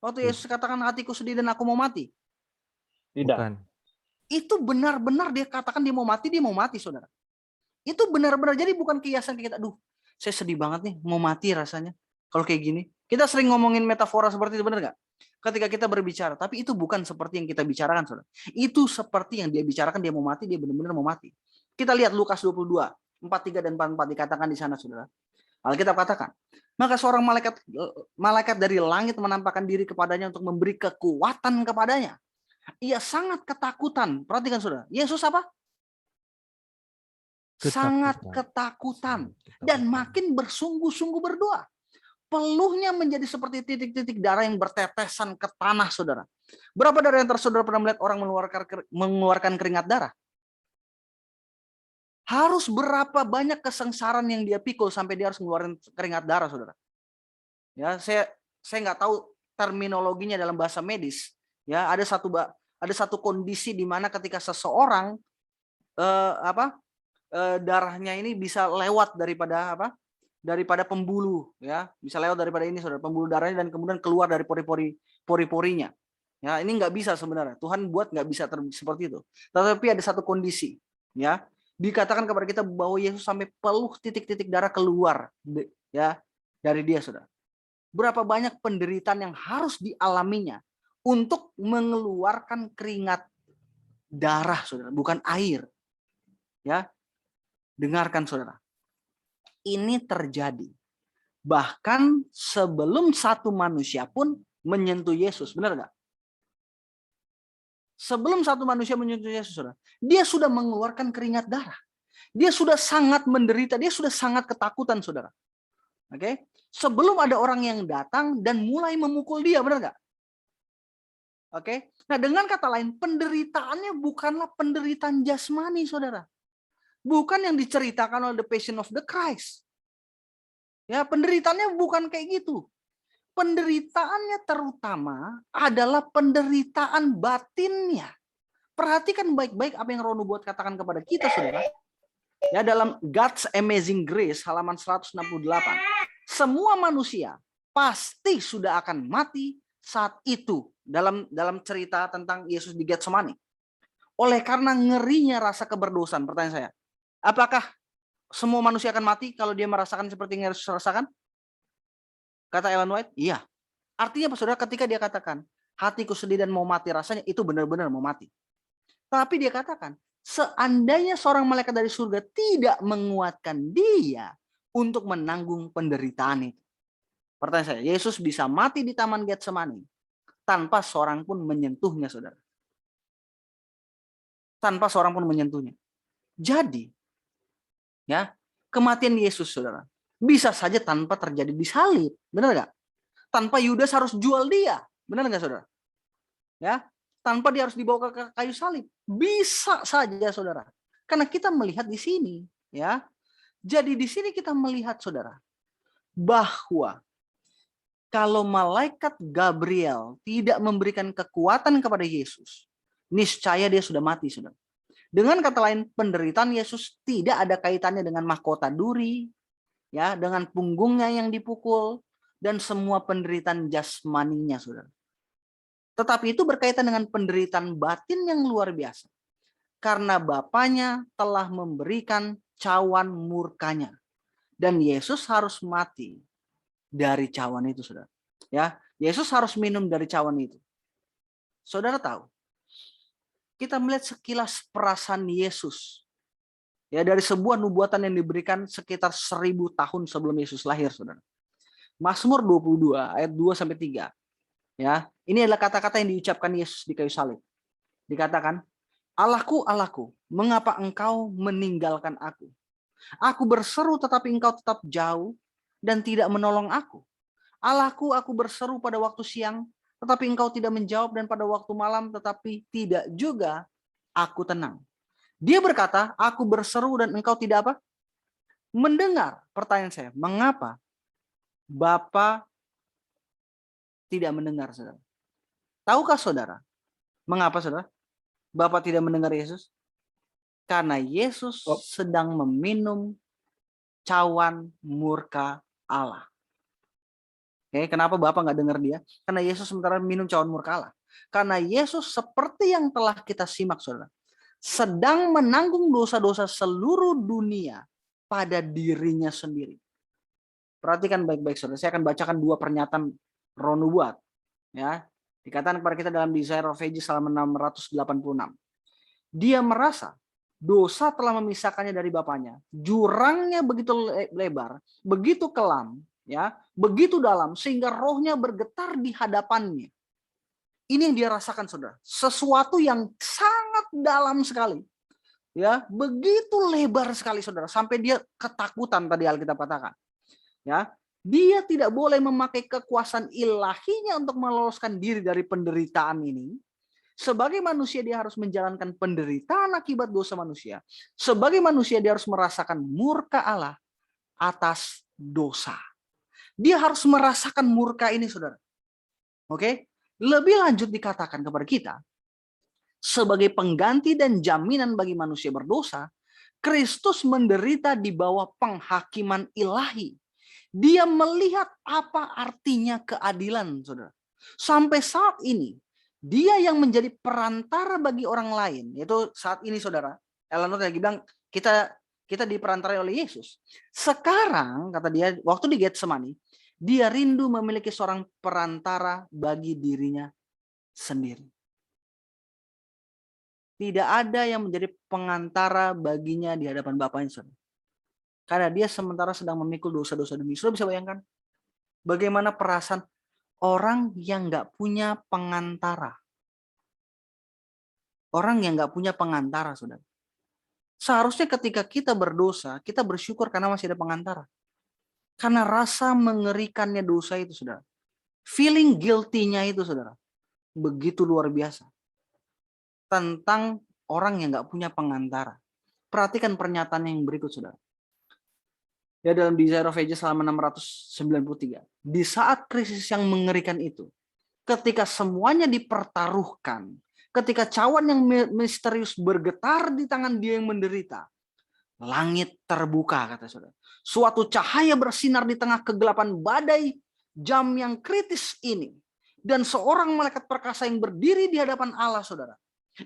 Waktu Yesus katakan hatiku sedih dan aku mau mati. Tidak. Bukan. Itu benar-benar dia katakan dia mau mati, saudara. Itu benar-benar, jadi bukan kiasan kita, aduh saya sedih banget nih, mau mati rasanya. Kalau kayak gini, kita sering ngomongin metafora seperti itu, benar nggak? Ketika kita berbicara, tapi itu bukan seperti yang kita bicarakan, saudara. Itu seperti yang dia bicarakan, dia mau mati, dia benar-benar mau mati. Kita lihat Lukas 22, 43 dan 44 dikatakan di sana, saudara. Alkitab katakan, maka seorang malaikat dari langit menampakkan diri kepadanya untuk memberi kekuatan kepadanya. Ia sangat ketakutan. Perhatikan, saudara. Yesus apa? Sangat ketakutan dan makin bersungguh-sungguh berdoa. peluhnya menjadi seperti titik-titik darah yang bertetesan ke tanah, saudara. Berapa darah yang saudara pernah melihat orang mengeluarkan keringat darah? Harus berapa banyak kesengsaraan yang dia pikul sampai dia harus mengeluarkan keringat darah, saudara. Ya, saya nggak tahu terminologinya dalam bahasa medis. Ya, ada satu kondisi di mana ketika seseorang darahnya ini bisa lewat daripada pembuluh, ya, bisa lewat daripada ini, saudara, pembuluh darahnya, dan kemudian keluar dari pori-porinya. Ya, ini nggak bisa sebenarnya. Tuhan buat nggak bisa seperti itu. Tetapi ada satu kondisi, ya, dikatakan kepada kita bahwa Yesus sampai peluh titik-titik darah keluar, ya, dari dia, saudara. Berapa banyak penderitaan yang harus dialaminya untuk mengeluarkan keringat darah, saudara, bukan air. Ya, dengarkan, saudara. Ini terjadi bahkan sebelum satu manusia pun menyentuh Yesus, benar nggak? Sebelum satu manusia menyentuh Yesus, saudara, dia sudah mengeluarkan keringat darah. Dia sudah sangat menderita, dia sudah sangat ketakutan, saudara. Oke, sebelum ada orang yang datang dan mulai memukul dia, benar nggak? Oke, nah dengan kata lain, penderitaannya bukanlah penderitaan jasmani, saudara. Bukan yang diceritakan oleh The Passion of the Christ. Ya, penderitaannya bukan kayak gitu. Penderitaannya terutama adalah penderitaan batinnya. Perhatikan baik-baik apa yang Roh Nubuat katakan kepada kita, saudara. Ya, dalam God's Amazing Grace halaman 168. Semua manusia pasti sudah akan mati saat itu, dalam cerita tentang Yesus di Getsemani. Oleh karena ngerinya rasa keberdosaan, pertanyaan saya, apakah semua manusia akan mati kalau dia merasakan seperti yang Yesus rasakan? Kata Ellen White, iya. Artinya apa, saudara, ketika dia katakan, hatiku sedih dan mau mati, rasanya itu benar-benar mau mati. Tapi dia katakan, seandainya seorang malaikat dari surga tidak menguatkan dia untuk menanggung penderitaan itu. Pertanyaan saya, Yesus bisa mati di Taman Getsemani tanpa seorang pun menyentuhnya, saudara. Tanpa seorang pun menyentuhnya. Jadi, ya, kematian Yesus, saudara, bisa saja tanpa terjadi disalib, benar nggak? Tanpa Yudas harus jual dia, benar nggak, saudara? Ya, tanpa dia harus dibawa ke kayu salib, bisa saja, saudara. Karena kita melihat di sini, ya. Jadi di sini kita melihat, saudara, bahwa kalau malaikat Gabriel tidak memberikan kekuatan kepada Yesus, niscaya dia sudah mati, saudara. Dengan kata lain, penderitaan Yesus tidak ada kaitannya dengan mahkota duri, ya, dengan punggungnya yang dipukul, dan semua penderitaan jasmaninya, saudara. Tetapi itu berkaitan dengan penderitaan batin yang luar biasa. Karena Bapaknya telah memberikan cawan murkanya. Dan Yesus harus mati dari cawan itu, saudara. Ya, Yesus harus minum dari cawan itu. Saudara tahu, kita melihat sekilas perasaan Yesus, ya, dari sebuah nubuatan yang diberikan sekitar 1000 tahun sebelum Yesus lahir, saudara. Mazmur 22 ayat 2-3. Ya, ini adalah kata-kata yang diucapkan Yesus di kayu salib. Dikatakan, Allahku, Allahku, mengapa engkau meninggalkan aku? Aku berseru tetapi engkau tetap jauh dan tidak menolong aku. Allahku, aku berseru pada waktu siang tetapi engkau tidak menjawab, dan pada waktu malam tetapi tidak juga aku tenang. Dia berkata, aku berseru dan engkau tidak apa? Mendengar. Pertanyaan saya, mengapa Bapa tidak mendengar, saudara? Tahukah saudara mengapa, saudara, Bapa tidak mendengar Yesus? Karena Yesus sedang meminum cawan murka Allah. Oke, kenapa Bapa nggak dengar dia? Karena Yesus sementara minum cawan murka Allah. Karena Yesus seperti yang telah kita simak, saudara, sedang menanggung dosa-dosa seluruh dunia pada dirinya sendiri. Perhatikan baik-baik, saudara. Saya akan bacakan 2 pernyataan Roh Nubuat. Ya, dikatakan kepada kita dalam Desire of Ages halaman 686. Dia merasa dosa telah memisahkannya dari Bapaknya. Jurangnya begitu lebar, begitu kelam, ya, begitu dalam sehingga rohnya bergetar di hadapannya. Ini yang dia rasakan, saudara. Sesuatu yang sangat dalam sekali. Ya, begitu lebar sekali, saudara, sampai dia ketakutan, tadi Alkitab katakan. Ya, Dia tidak boleh memakai kekuasaan ilahinya untuk meloloskan diri dari penderitaan ini. Sebagai manusia dia harus menjalankan penderitaan akibat dosa manusia. Sebagai manusia dia harus merasakan murka Allah atas dosa. Dia harus merasakan murka ini, saudara. Oke? Lebih lanjut dikatakan kepada kita, sebagai pengganti dan jaminan bagi manusia berdosa, Kristus menderita di bawah penghakiman ilahi. Dia melihat apa artinya keadilan, saudara. Sampai saat ini, dia yang menjadi perantara bagi orang lain. Yaitu saat ini, saudara. Ellen White lagi bilang, kita diperantarai oleh Yesus. Sekarang, kata dia, waktu di Getsemani, dia rindu memiliki seorang perantara bagi dirinya sendiri. Tidak ada yang menjadi pengantara baginya di hadapan Bapaknya, saudara. Karena dia sementara sedang memikul dosa-dosa dunia. Saudara bisa bayangkan bagaimana perasaan orang yang nggak punya pengantara. Orang yang nggak punya pengantara, saudara. Seharusnya ketika kita berdosa, kita bersyukur karena masih ada pengantara. Karena rasa mengerikannya dosa itu, saudara. Feeling guilty-nya itu, saudara. Begitu luar biasa. Tentang orang yang nggak punya pengantara. Perhatikan pernyataan yang berikut, saudara. Ya, dalam Desire of Ages halaman 693. Di saat krisis yang mengerikan itu, ketika semuanya dipertaruhkan, ketika cawan yang misterius bergetar di tangan dia yang menderita, langit terbuka, kata saudara. Suatu cahaya bersinar di tengah kegelapan badai jam yang kritis ini. Dan seorang malaikat perkasa yang berdiri di hadapan Allah, saudara,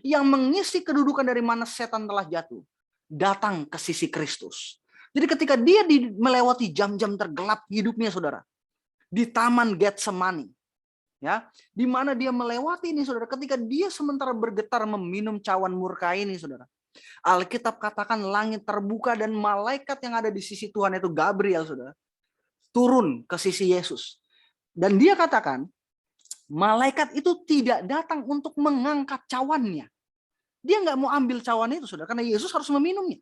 yang mengisi kedudukan dari mana setan telah jatuh, datang ke sisi Kristus. Jadi ketika dia melewati jam-jam tergelap hidupnya, saudara, di Taman Getsemani, ya, di mana dia melewati ini, saudara, ketika dia sementara bergetar meminum cawan murka ini, saudara, Alkitab katakan langit terbuka dan malaikat yang ada di sisi Tuhan itu Gabriel, saudara, turun ke sisi Yesus. Dan dia katakan, malaikat itu tidak datang untuk mengangkat cawannya. Dia nggak mau ambil cawan itu, saudara, karena Yesus harus meminumnya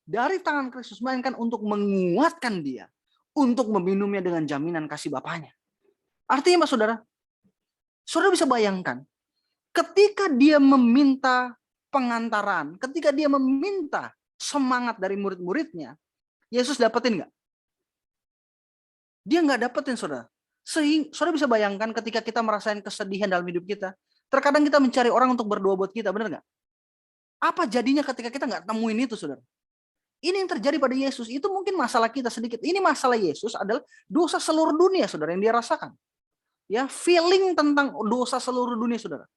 dari tangan Kristus, melainkan untuk menguatkan dia untuk meminumnya dengan jaminan kasih Bapaknya. Artinya, saudara, saudara bisa bayangkan ketika dia meminta pengantaran, ketika dia meminta semangat dari murid-muridnya, Yesus dapetin nggak? Dia nggak dapetin, saudara. Sehingga saudara bisa bayangkan ketika kita merasakan kesedihan dalam hidup kita, terkadang kita mencari orang untuk berdoa buat kita, benar nggak? Apa jadinya ketika kita nggak temuin itu, saudara? Ini yang terjadi pada Yesus. Itu mungkin masalah kita sedikit. Ini masalah Yesus adalah dosa seluruh dunia, saudara, yang dia rasakan. Ya, feeling tentang dosa seluruh dunia, saudara.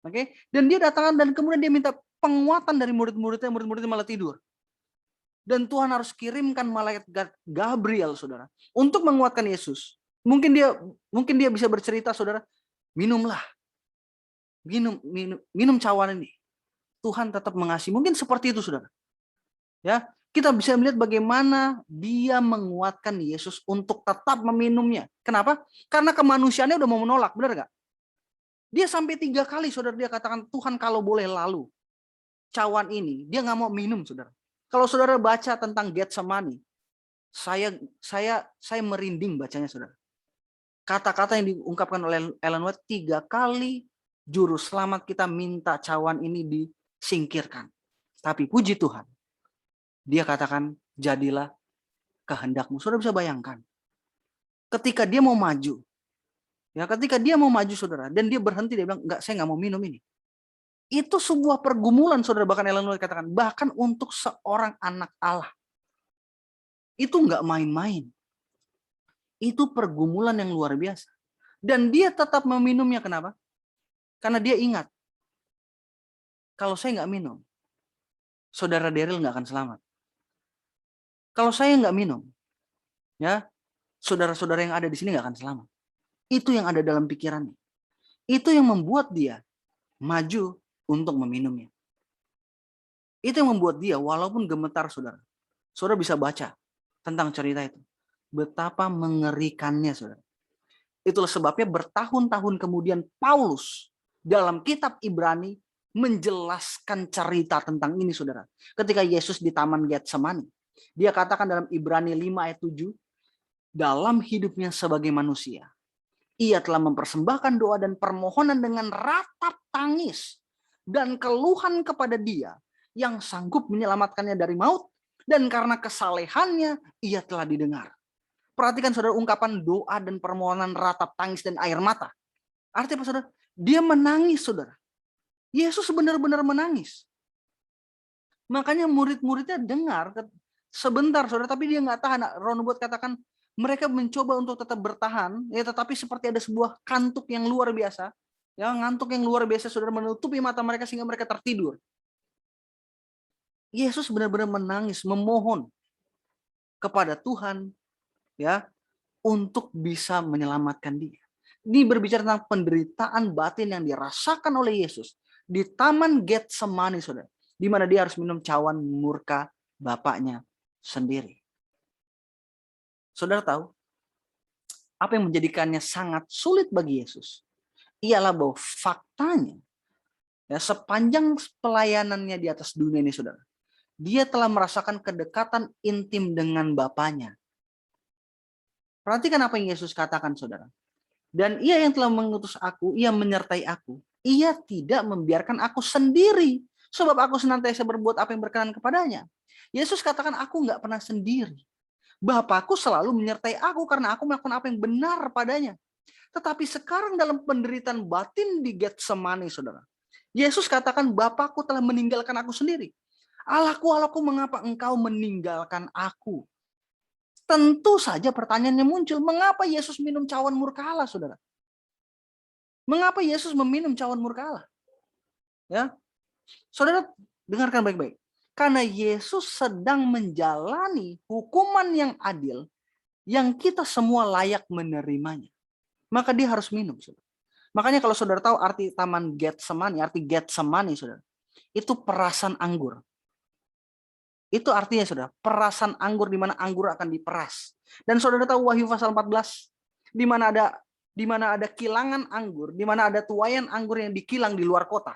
Oke, dan dia datang dan kemudian dia minta penguatan dari murid-muridnya malah tidur. Dan Tuhan harus kirimkan malaikat Gabriel, saudara, untuk menguatkan Yesus. Mungkin dia bisa bercerita, saudara, minumlah. Minum cawan ini. Tuhan tetap mengasihi. Mungkin seperti itu, saudara. Ya, kita bisa melihat bagaimana dia menguatkan Yesus untuk tetap meminumnya. Kenapa? Karena kemanusiaannya udah mau menolak, benar nggak? Dia sampai 3 kali, saudara, dia katakan, Tuhan kalau boleh lalu cawan ini, dia nggak mau minum, saudara. Kalau saudara baca tentang Getsemani, saya merinding bacanya, saudara. Kata-kata yang diungkapkan oleh Ellen White, 3 kali juru selamat kita minta cawan ini disingkirkan. Tapi puji Tuhan, dia katakan, jadilah kehendakmu. Saudara bisa bayangkan. Ketika dia mau maju. Ya, ketika dia mau maju, saudara. Dan dia berhenti, dia bilang, enggak, saya nggak mau minum ini. Itu sebuah pergumulan, saudara. Bahkan Ellen White katakan, bahkan untuk seorang anak Allah. Itu nggak main-main. Itu pergumulan yang luar biasa. Dan dia tetap meminumnya, kenapa? Karena dia ingat. Kalau saya nggak minum, saudara Daryl nggak akan selamat. Kalau saya nggak minum, ya, saudara-saudara yang ada di sini nggak akan selamat. Itu yang ada dalam pikirannya. Itu yang membuat dia maju untuk meminumnya. Itu yang membuat dia, walaupun gemetar, saudara. Saudara bisa baca tentang cerita itu. Betapa mengerikannya, saudara. Itulah sebabnya bertahun-tahun kemudian Paulus dalam kitab Ibrani menjelaskan cerita tentang ini, saudara. Ketika Yesus di Taman Getsemani. Dia katakan dalam Ibrani 5 ayat 7, dalam hidupnya sebagai manusia. Ia telah mempersembahkan doa dan permohonan dengan ratap tangis dan keluhan kepada Dia yang sanggup menyelamatkannya dari maut, dan karena kesalehannya ia telah didengar. Perhatikan saudara, ungkapan doa dan permohonan ratap tangis dan air mata. Artinya apa saudara? Dia menangis saudara. Yesus benar-benar menangis. Makanya murid-muridnya dengar sebentar saudara, tapi dia nggak tahan. Roh Nubuat katakan mereka mencoba untuk tetap bertahan, ya, tetapi seperti ada sebuah kantuk yang luar biasa, ya, ngantuk yang luar biasa saudara, menutupi mata mereka sehingga mereka tertidur. Yesus benar-benar menangis, memohon kepada Tuhan, ya, untuk bisa menyelamatkan dia. Ini berbicara tentang penderitaan batin yang dirasakan oleh Yesus di Taman Getsemani, saudara, di mana dia harus minum cawan murka Bapaknya sendiri. Saudara tahu apa yang menjadikannya sangat sulit bagi Yesus? Ialah bahwa faktanya, ya, sepanjang pelayanannya di atas dunia ini, saudara, dia telah merasakan kedekatan intim dengan Bapaknya. Perhatikan apa yang Yesus katakan, saudara. Dan ia yang telah mengutus aku, ia menyertai aku. Ia tidak membiarkan aku sendiri, sebab aku senantiasa berbuat apa yang berkenan kepadanya. Yesus katakan, aku nggak pernah sendiri. Bapakku selalu menyertai aku karena aku melakukan apa yang benar padanya. Tetapi sekarang dalam penderitaan batin di Getsemani, saudara, Yesus katakan, Bapakku telah meninggalkan aku sendiri. Allahku, Allahku, mengapa engkau meninggalkan aku? Tentu saja pertanyaannya muncul, mengapa Yesus minum cawan murka Allah, saudara? Mengapa Yesus meminum cawan murka Allah? Ya, saudara, dengarkan baik-baik. Karena Yesus sedang menjalani hukuman yang adil yang kita semua layak menerimanya. Maka dia harus minum, saudara. Makanya kalau saudara tahu arti Taman Getsemani, arti Getsemani, saudara, itu perasan anggur. Itu artinya, saudara, perasan anggur, di mana anggur akan diperas. Dan saudara tahu Wahyu pasal 14, di mana ada kilangan anggur, di mana ada tuayan anggur yang dikilang di luar kota.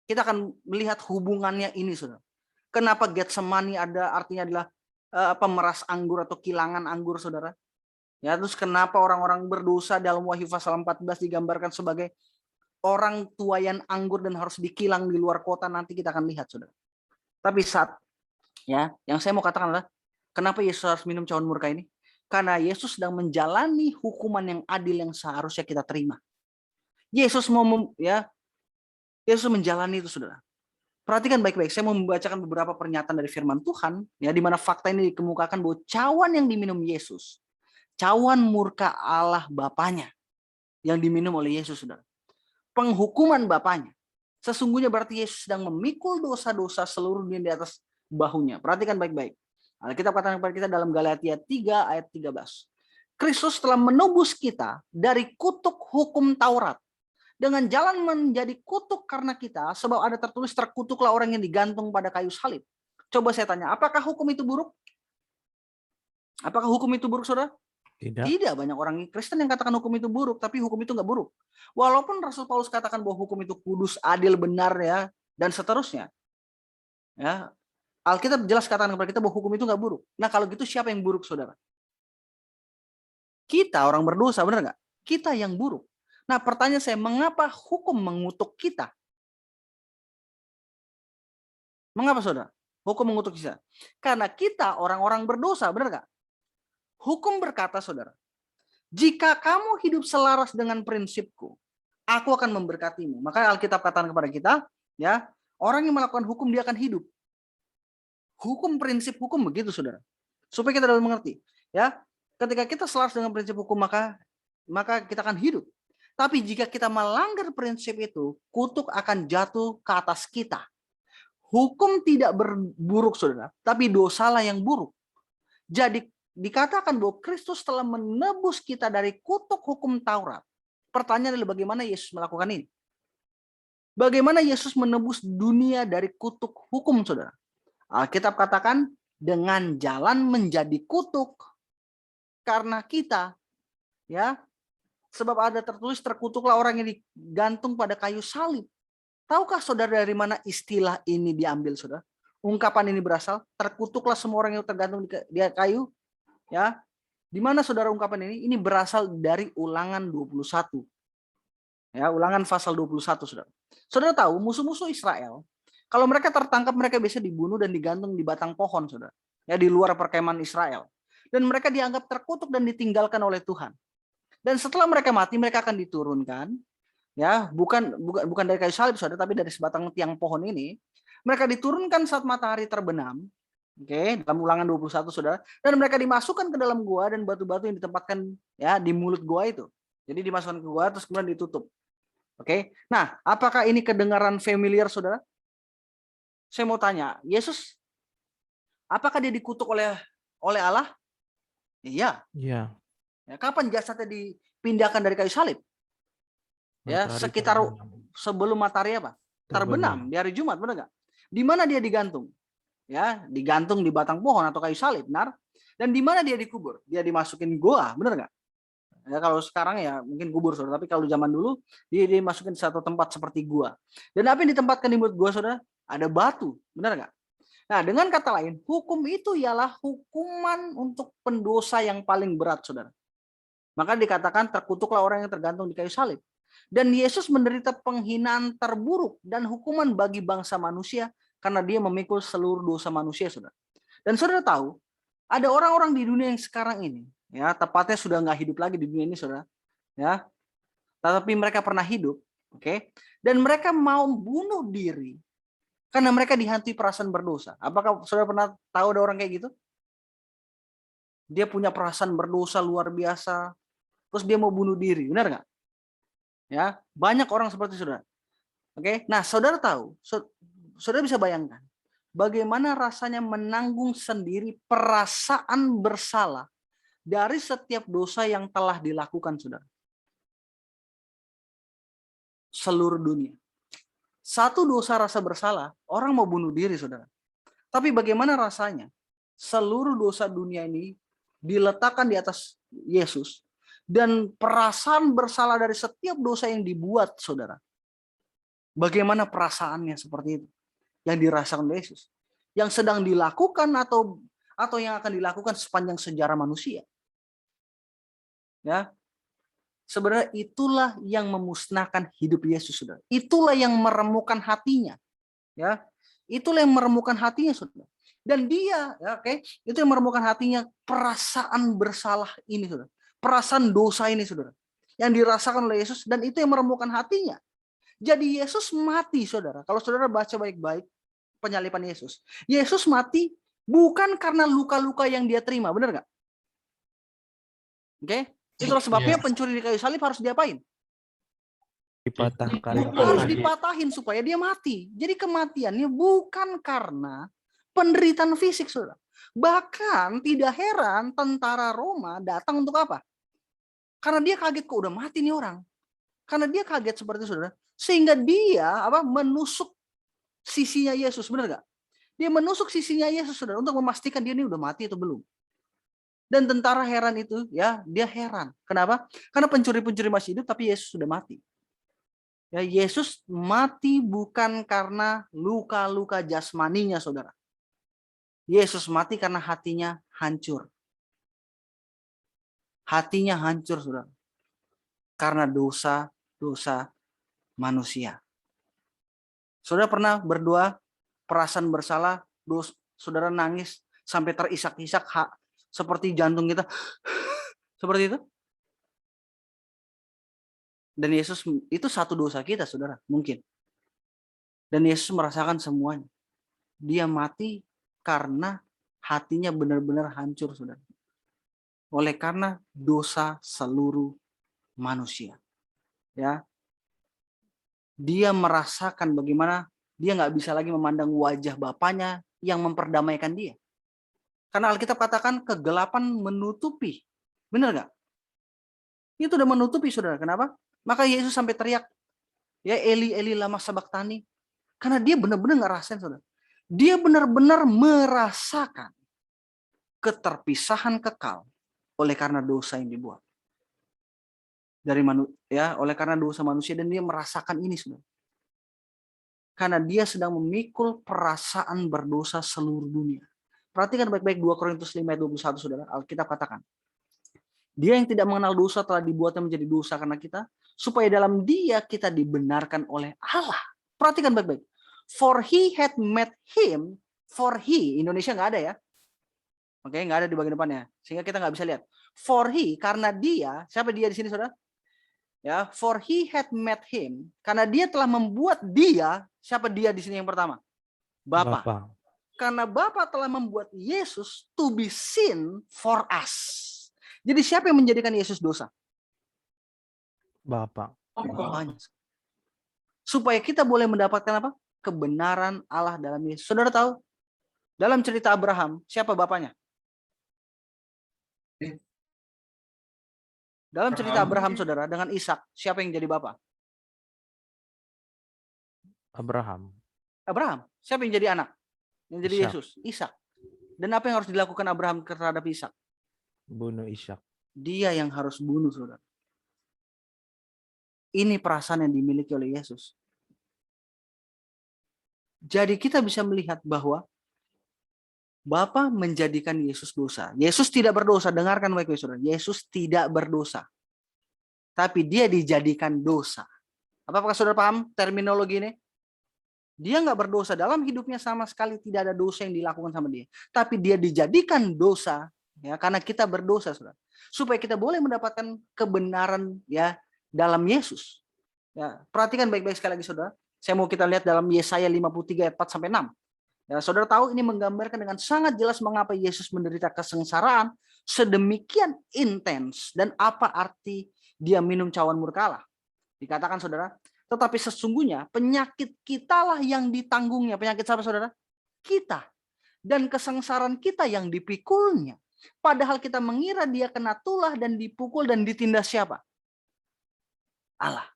Kita akan melihat hubungannya ini, saudara. Kenapa Getsemani ada artinya adalah pemeras anggur atau kilangan anggur, saudara. Ya, terus kenapa orang-orang berdosa dalam Wahyu pasal 14 digambarkan sebagai orang tuayan anggur dan harus dikilang di luar kota, nanti kita akan lihat, saudara. Tapi yang saya mau katakan adalah, kenapa Yesus harus minum cawan murka ini? Karena Yesus sedang menjalani hukuman yang adil yang seharusnya kita terima. Yesus Yesus menjalani itu, saudara. Perhatikan baik-baik. Saya mau membacakan beberapa pernyataan dari firman Tuhan, ya, di mana fakta ini dikemukakan bahwa cawan yang diminum Yesus, cawan murka Allah Bapaknya yang diminum oleh Yesus, saudara. Penghukuman Bapaknya. Sesungguhnya berarti Yesus sedang memikul dosa-dosa seluruh dunia di atas bahunya. Perhatikan baik-baik. Alkitab katakan kepada kita dalam Galatia 3 ayat 13. Kristus telah menebus kita dari kutuk hukum Taurat dengan jalan menjadi kutuk karena kita, sebab ada tertulis, terkutuklah orang yang digantung pada kayu salib. Coba saya tanya, apakah hukum itu buruk? Apakah hukum itu buruk, saudara? Tidak. Tidak. Banyak orang Kristen yang katakan hukum itu buruk, tapi hukum itu nggak buruk. Walaupun Rasul Paulus katakan bahwa hukum itu kudus, adil, benar, ya, dan seterusnya. Ya, Alkitab jelas katakan kepada kita bahwa hukum itu nggak buruk. Nah, kalau gitu siapa yang buruk, saudara? Kita orang berdosa, benar nggak? Kita yang buruk. Nah, pertanyaan saya, mengapa hukum mengutuk kita? Mengapa, saudara? Hukum mengutuk kita. Karena kita orang-orang berdosa, benar nggak? Hukum berkata, saudara, jika kamu hidup selaras dengan prinsipku, aku akan memberkatimu. Maka Alkitab katakan kepada kita, ya, orang yang melakukan hukum dia akan hidup. Hukum, prinsip hukum begitu, saudara. Supaya kita dapat mengerti, ya. Ketika kita selaras dengan prinsip hukum, maka kita akan hidup. Tapi jika kita melanggar prinsip itu, kutuk akan jatuh ke atas kita. Hukum tidak buruk, saudara, tapi dosalah yang buruk. Jadi dikatakan bahwa Kristus telah menebus kita dari kutuk hukum Taurat. Pertanyaan adalah bagaimana Yesus melakukan ini? Bagaimana Yesus menebus dunia dari kutuk hukum, saudara? Alkitab katakan dengan jalan menjadi kutuk karena kita, ya. Sebab ada tertulis, terkutuklah orang yang digantung pada kayu salib. Tahukah saudara dari mana istilah ini diambil, saudara? Ungkapan ini berasal, terkutuklah semua orang yang tergantung di kayu, ya. Di mana saudara ungkapan ini? Ini berasal dari Ulangan 21. Ya, Ulangan pasal 21, saudara. Saudara tahu musuh-musuh Israel, kalau mereka tertangkap mereka bisa dibunuh dan digantung di batang pohon, saudara. Ya, di luar perkemahan Israel. Dan mereka dianggap terkutuk dan ditinggalkan oleh Tuhan. Dan setelah mereka mati, mereka akan diturunkan, ya, bukan dari kayu salib, saudara, tapi dari sebatang tiang pohon ini. Mereka diturunkan saat matahari terbenam. Oke, dalam Ulangan 21, saudara. Dan mereka dimasukkan ke dalam gua dan batu-batu yang ditempatkan ya di mulut gua itu. Jadi dimasukkan ke gua terus kemudian ditutup. Oke. Nah, apakah ini kedengaran familiar, saudara? Saya mau tanya, Yesus apakah dia dikutuk oleh Allah? Iya. Iya. Ya, kapan jasadnya dipindahkan dari kayu salib? Ya, Matahari sekitar terbenam. sebelum matahari apa? Terbenam di hari Jumat, benar nggak? Di mana dia digantung? Ya, digantung di batang pohon atau kayu salib, benar? Dan di mana dia dikubur? Dia dimasukin goa, benar nggak? Ya, kalau sekarang ya mungkin kubur, saudara. Tapi kalau zaman dulu dia dimasukin di satu tempat seperti gua. Dan apa yang ditempatkan di mulut gua, saudara? Ada batu, benar nggak? Nah, dengan kata lain, hukum itu ialah hukuman untuk pendosa yang paling berat, saudara. Maka dikatakan terkutuklah orang yang tergantung di kayu salib. Dan Yesus menderita penghinaan terburuk dan hukuman bagi bangsa manusia karena dia memikul seluruh dosa manusia, saudara. Dan saudara tahu, ada orang-orang di dunia yang sekarang ini, ya, tepatnya sudah nggak hidup lagi di dunia ini, saudara. Ya, tetapi mereka pernah hidup, oke? Dan mereka mau bunuh diri karena mereka dihantui perasaan berdosa. Apakah saudara pernah tahu ada orang kayak gitu? Dia punya perasaan berdosa luar biasa, terus dia mau bunuh diri, benar nggak? Ya, banyak orang seperti saudara. Oke, nah saudara tahu, saudara bisa bayangkan bagaimana rasanya menanggung sendiri perasaan bersalah dari setiap dosa yang telah dilakukan, saudara. Seluruh dunia. Satu dosa rasa bersalah, orang mau bunuh diri, saudara. Tapi bagaimana rasanya seluruh dosa dunia ini diletakkan di atas Yesus, dan perasaan bersalah dari setiap dosa yang dibuat, saudara. Bagaimana perasaannya seperti itu yang dirasakan oleh Yesus, yang sedang dilakukan atau yang akan dilakukan sepanjang sejarah manusia. Ya, sebenarnya itulah yang memusnahkan hidup Yesus, saudara. Itulah yang meremukkan hatinya, ya. Itulah yang meremukkan hatinya, saudara. Dan dia, ya, oke, itu yang meremukkan hatinya, perasaan bersalah ini, saudara. Perasaan dosa ini, saudara, yang dirasakan oleh Yesus, dan itu yang meremukkan hatinya. Jadi Yesus mati, saudara. Kalau saudara baca baik-baik penyaliban Yesus, Yesus mati bukan karena luka-luka yang dia terima, benar nggak? Oke, itulah sebabnya pencuri di kayu salib harus diapain? Dipatahkan. Harus dipatahin supaya dia mati. Jadi kematiannya bukan karena penderitaan fisik, saudara. Bahkan tidak heran tentara Roma datang untuk apa? Karena dia kaget, kok udah mati nih orang. Karena dia kaget seperti itu, saudara. Sehingga dia menusuk sisinya Yesus, benar nggak? Dia menusuk sisinya Yesus, saudara, untuk memastikan dia ini udah mati atau belum. Dan tentara heran itu, ya, dia heran. Kenapa? Karena pencuri-pencuri masih hidup, tapi Yesus sudah mati. Ya, Yesus mati bukan karena luka-luka jasmaninya, saudara. Yesus mati karena hatinya hancur. Hatinya hancur, saudara. Karena dosa manusia. Saudara pernah berdoa, perasaan bersalah, saudara nangis sampai terisak-isak seperti jantung kita. Seperti itu. Dan Yesus, itu satu dosa kita, saudara, mungkin. Dan Yesus merasakan semuanya. Dia mati karena hatinya benar-benar hancur, saudara. Oleh karena dosa seluruh manusia. Ya, dia merasakan bagaimana dia nggak bisa lagi memandang wajah Bapaknya yang memperdamaikan dia. Karena Alkitab katakan kegelapan menutupi. Benar nggak? Itu udah menutupi, saudara. Kenapa? Maka Yesus sampai teriak, ya Eli, Eli lama sabachthani. Karena dia benar-benar ngerasain, saudara. Dia benar-benar merasakan keterpisahan kekal oleh karena dosa yang dibuat. Dari manusia, oleh karena dosa manusia, dan dia merasakan ini, saudara. Karena dia sedang memikul perasaan berdosa seluruh dunia. Perhatikan baik-baik 2 Korintus 5 ayat 21, saudara. Alkitab katakan, Dia yang tidak mengenal dosa telah dibuatnya menjadi dosa karena kita, supaya dalam dia kita dibenarkan oleh Allah. Perhatikan baik-baik. For he had met him, for he, Indonesia nggak ada ya. Oke, nggak ada di bagian depannya. Sehingga kita nggak bisa lihat. For he, karena dia, siapa dia di sini saudara? Ya, for he had met him, karena dia telah membuat dia, siapa dia di sini yang pertama? Bapa. Bapa. Karena Bapa telah membuat Yesus to be sin for us. Jadi siapa yang menjadikan Yesus dosa? Bapa. Bapaknya. Supaya kita boleh mendapatkan apa? Kebenaran Allah dalam Yesus. Saudara tahu? Dalam cerita Abraham, siapa bapaknya? Dalam cerita Abraham, saudara, dengan Ishak, siapa yang jadi bapak? Abraham. Abraham. Siapa yang jadi anak? Yang jadi Ishak. Yesus? Ishak. Dan apa yang harus dilakukan Abraham terhadap Ishak? Bunuh Ishak. Dia yang harus bunuh, saudara. Ini perasaan yang dimiliki oleh Yesus. Jadi kita bisa melihat bahwa Bapa menjadikan Yesus dosa. Yesus tidak berdosa. Dengarkan baik-baik, saudara. Yesus tidak berdosa. Tapi dia dijadikan dosa. Apakah saudara paham terminologi ini? Dia nggak berdosa. Dalam hidupnya sama sekali tidak ada dosa yang dilakukan sama dia. Tapi dia dijadikan dosa, ya, karena kita berdosa, saudara. Supaya kita boleh mendapatkan kebenaran, ya, dalam Yesus. Ya, perhatikan baik-baik sekali lagi, saudara. Saya mau kita lihat dalam Yesaya 53 ayat 4-6. Ya, saudara tahu ini menggambarkan dengan sangat jelas mengapa Yesus menderita kesengsaraan sedemikian intens dan apa arti dia minum cawan murka Allah. Dikatakan, saudara, tetapi sesungguhnya penyakit kitalah yang ditanggungnya. Penyakit siapa, saudara? Kita. Dan kesengsaraan kita yang dipikulnya. Padahal kita mengira dia kena tulah dan dipukul dan ditindas siapa? Allah.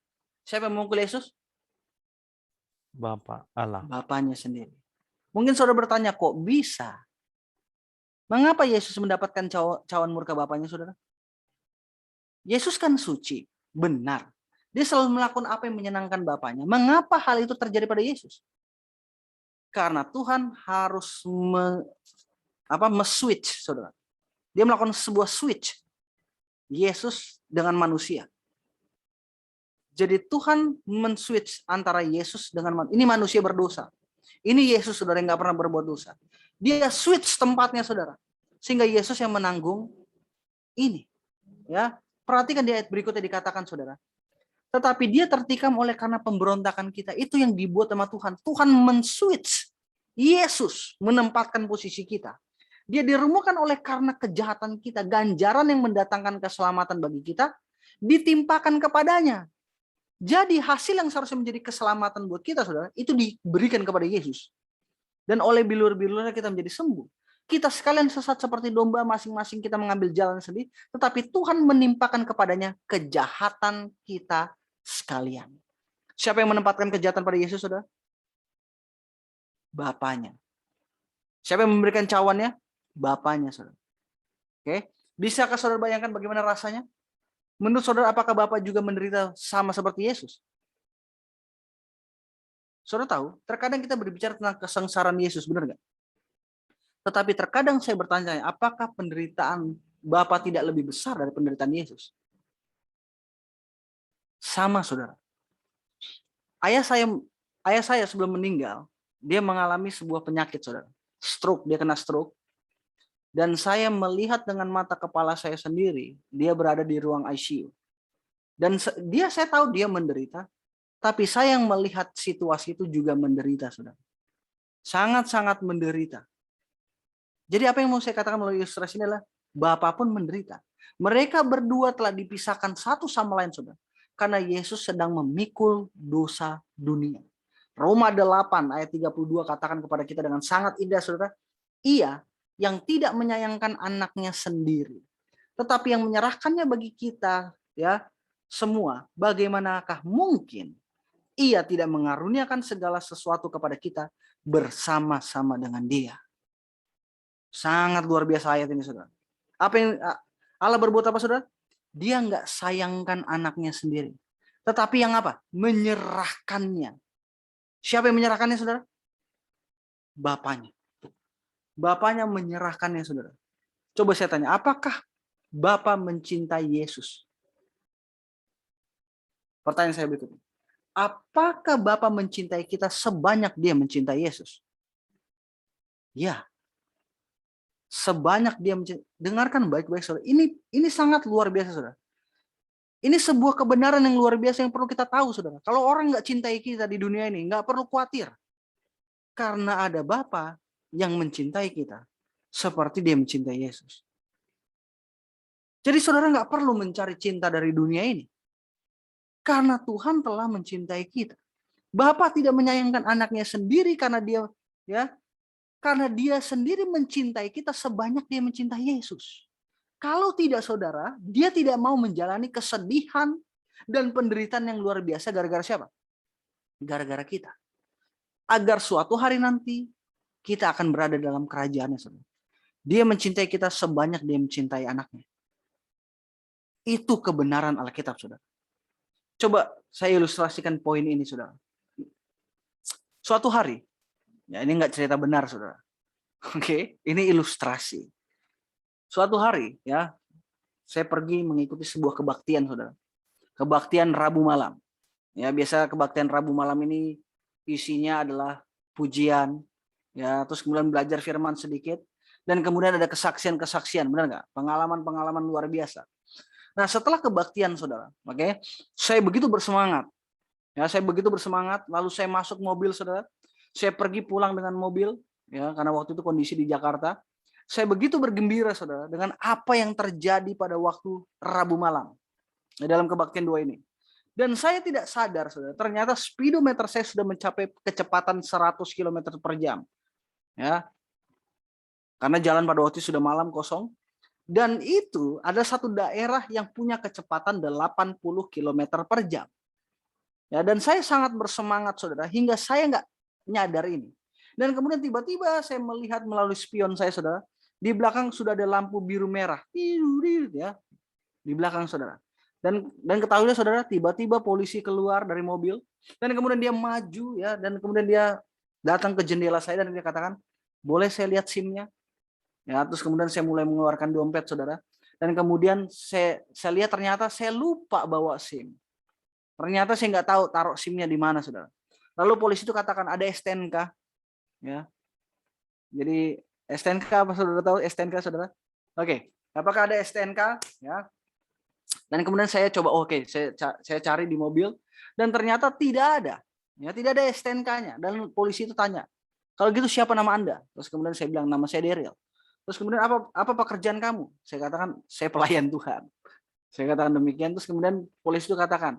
Siapa yang memukul Yesus? Bapa. Allah. Bapaknya sendiri. Mungkin saudara bertanya, kok bisa? Mengapa Yesus mendapatkan cawan murka Bapaknya, saudara? Yesus kan suci, benar. Dia selalu melakukan apa yang menyenangkan Bapaknya. Mengapa hal itu terjadi pada Yesus? Karena Tuhan harus switch, saudara. Dia melakukan sebuah switch. Yesus dengan manusia. Jadi Tuhan men-switch antara Yesus dengan manusia. Ini manusia berdosa. Ini Yesus, saudara, yang nggak pernah berbuat dosa. Dia switch tempatnya, saudara. Sehingga Yesus yang menanggung ini. Ya, perhatikan di ayat berikutnya dikatakan, saudara. Tetapi dia tertikam oleh karena pemberontakan kita. Itu yang dibuat sama Tuhan. Tuhan men-switch. Yesus menempatkan posisi kita. Dia dirumuhkan oleh karena kejahatan kita. Ganjaran yang mendatangkan keselamatan bagi kita ditimpakan kepadanya. Jadi hasil yang seharusnya menjadi keselamatan buat kita, saudara, itu diberikan kepada Yesus. Dan oleh bilur-bilurnya kita menjadi sembuh. Kita sekalian sesat seperti domba, masing-masing kita mengambil jalan sendiri. Tetapi Tuhan menimpakan kepadanya kejahatan kita sekalian. Siapa yang menempatkan kejahatan pada Yesus, saudara? Bapaknya. Siapa yang memberikan cawannya? Bapaknya, saudara. Oke, bisakah saudara bayangkan bagaimana rasanya? Menurut saudara, apakah Bapak juga menderita sama seperti Yesus? Saudara tahu, terkadang kita berbicara tentang kesengsaraan Yesus, benar nggak? Tetapi terkadang saya bertanya, apakah penderitaan Bapak tidak lebih besar dari penderitaan Yesus? Sama, saudara. Ayah saya sebelum meninggal, dia mengalami sebuah penyakit, saudara. Stroke, dia kena stroke. Dan saya melihat dengan mata kepala saya sendiri, dia berada di ruang ICU. Dan saya tahu dia menderita, tapi saya yang melihat situasi itu juga menderita, saudara. Sangat-sangat menderita. Jadi apa yang mau saya katakan melalui ilustrasi ini adalah, Bapa pun menderita. Mereka berdua telah dipisahkan satu sama lain, saudara. Karena Yesus sedang memikul dosa dunia. Roma 8 ayat 32 katakan kepada kita dengan sangat indah, saudara. Ia yang tidak menyayangkan anaknya sendiri, tetapi yang menyerahkannya bagi kita, ya, semua, bagaimanakah mungkin ia tidak mengaruniakan segala sesuatu kepada kita bersama-sama dengan dia. Sangat luar biasa ayat ini, saudara. Apa yang Allah berbuat apa, saudara? Dia nggak sayangkan anaknya sendiri, tetapi yang apa? Menyerahkannya. Siapa yang menyerahkannya, saudara? Bapaknya. Bapaknya menyerahkannya, saudara. Coba saya tanya, apakah Bapa mencintai Yesus? Pertanyaan saya berikutnya. Apakah Bapa mencintai kita sebanyak dia mencintai Yesus? Ya. Sebanyak dia mencintai. Dengarkan baik-baik saudara. Ini sangat luar biasa saudara. Ini sebuah kebenaran yang luar biasa yang perlu kita tahu saudara. Kalau orang nggak cintai kita di dunia ini, nggak perlu khawatir. Karena ada Bapa yang mencintai kita. Seperti dia mencintai Yesus. Jadi saudara nggak perlu mencari cinta dari dunia ini. Karena Tuhan telah mencintai kita. Bapa tidak menyayangkan anaknya sendiri karena dia sendiri mencintai kita sebanyak dia mencintai Yesus. Kalau tidak saudara, dia tidak mau menjalani kesedihan dan penderitaan yang luar biasa gara-gara siapa? Gara-gara kita. Agar suatu hari nanti kita akan berada dalam kerajaannya saudara. Dia mencintai kita sebanyak dia mencintai anaknya. Itu kebenaran Alkitab saudara. Coba saya ilustrasikan poin ini, saudara. Suatu hari, ya ini nggak cerita benar, saudara. Oke, ini ilustrasi. Suatu hari, ya, saya pergi mengikuti sebuah kebaktian, saudara. Kebaktian Rabu malam. Ya, biasa kebaktian Rabu malam ini isinya adalah pujian, ya, terus kemudian belajar firman sedikit, dan kemudian ada kesaksian-kesaksian, benar nggak? Pengalaman-pengalaman luar biasa. Nah, setelah kebaktian saudara, oke, saya begitu bersemangat. Ya, saya begitu bersemangat, lalu saya masuk mobil saudara. Saya pergi pulang dengan mobil, ya, karena waktu itu kondisi di Jakarta. Saya begitu bergembira saudara dengan apa yang terjadi pada waktu Rabu malam. Ya, dalam kebaktian 2 ini. Dan saya tidak sadar saudara, ternyata speedometer saya sudah mencapai kecepatan 100 km per jam. Ya. Karena jalan pada waktu itu sudah malam kosong. Dan itu ada satu daerah yang punya kecepatan 80 km per jam. Ya, dan saya sangat bersemangat saudara, hingga saya nggak nyadar ini. Dan kemudian tiba-tiba saya melihat melalui spion saya saudara, di belakang sudah ada lampu biru merah. Ya, di belakang saudara. Dan ketahuilah saudara, tiba-tiba polisi keluar dari mobil. Dan kemudian dia maju ya, dan kemudian dia datang ke jendela saya dan dia katakan, boleh saya lihat SIM-nya? Ya, terus kemudian saya mulai mengeluarkan dompet saudara, dan kemudian saya lihat ternyata saya lupa bawa SIM. Ternyata saya nggak tahu taruh SIM-nya di mana saudara. Lalu polisi itu katakan ada STNK, ya. Jadi STNK apa saudara tahu STNK saudara? Oke, apakah ada STNK? Ya. Dan kemudian saya coba saya cari di mobil dan ternyata tidak ada, ya tidak ada STNK-nya. Dan polisi itu tanya, kalau gitu siapa nama Anda? Terus kemudian saya bilang nama saya Daryl. Terus kemudian apa pekerjaan kamu? Saya katakan saya pelayan Tuhan. Saya katakan demikian. Terus kemudian polisi itu katakan,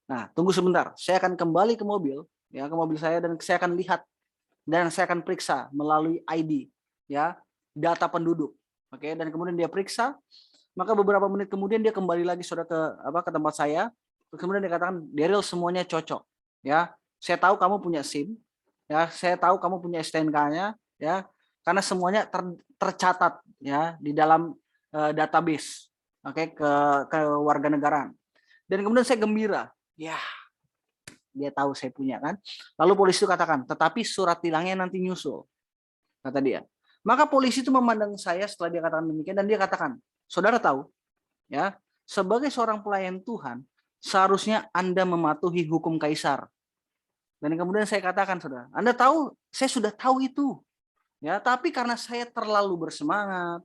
nah tunggu sebentar, saya akan kembali ke mobil, ya ke mobil saya dan saya akan lihat dan saya akan periksa melalui ID, ya data penduduk, oke. Dan kemudian dia periksa, maka beberapa menit kemudian dia kembali lagi saudara ke tempat saya. Terus kemudian dia katakan, Daryl semuanya cocok, ya. Saya tahu kamu punya SIM, ya. Saya tahu kamu punya STNK-nya, ya. Karena semuanya tercatat ya di dalam database, oke, ke warganegaraan. Dan kemudian saya gembira, ya dia tahu saya punya kan. Lalu polisi itu katakan, tetapi surat tilangnya nanti nyusul, kata dia. Maka polisi itu memandang saya setelah dia katakan demikian dan dia katakan, saudara tahu, ya sebagai seorang pelayan Tuhan seharusnya Anda mematuhi hukum kaisar. Dan kemudian saya katakan, saudara, Anda tahu, saya sudah tahu itu. Ya, tapi karena saya terlalu bersemangat,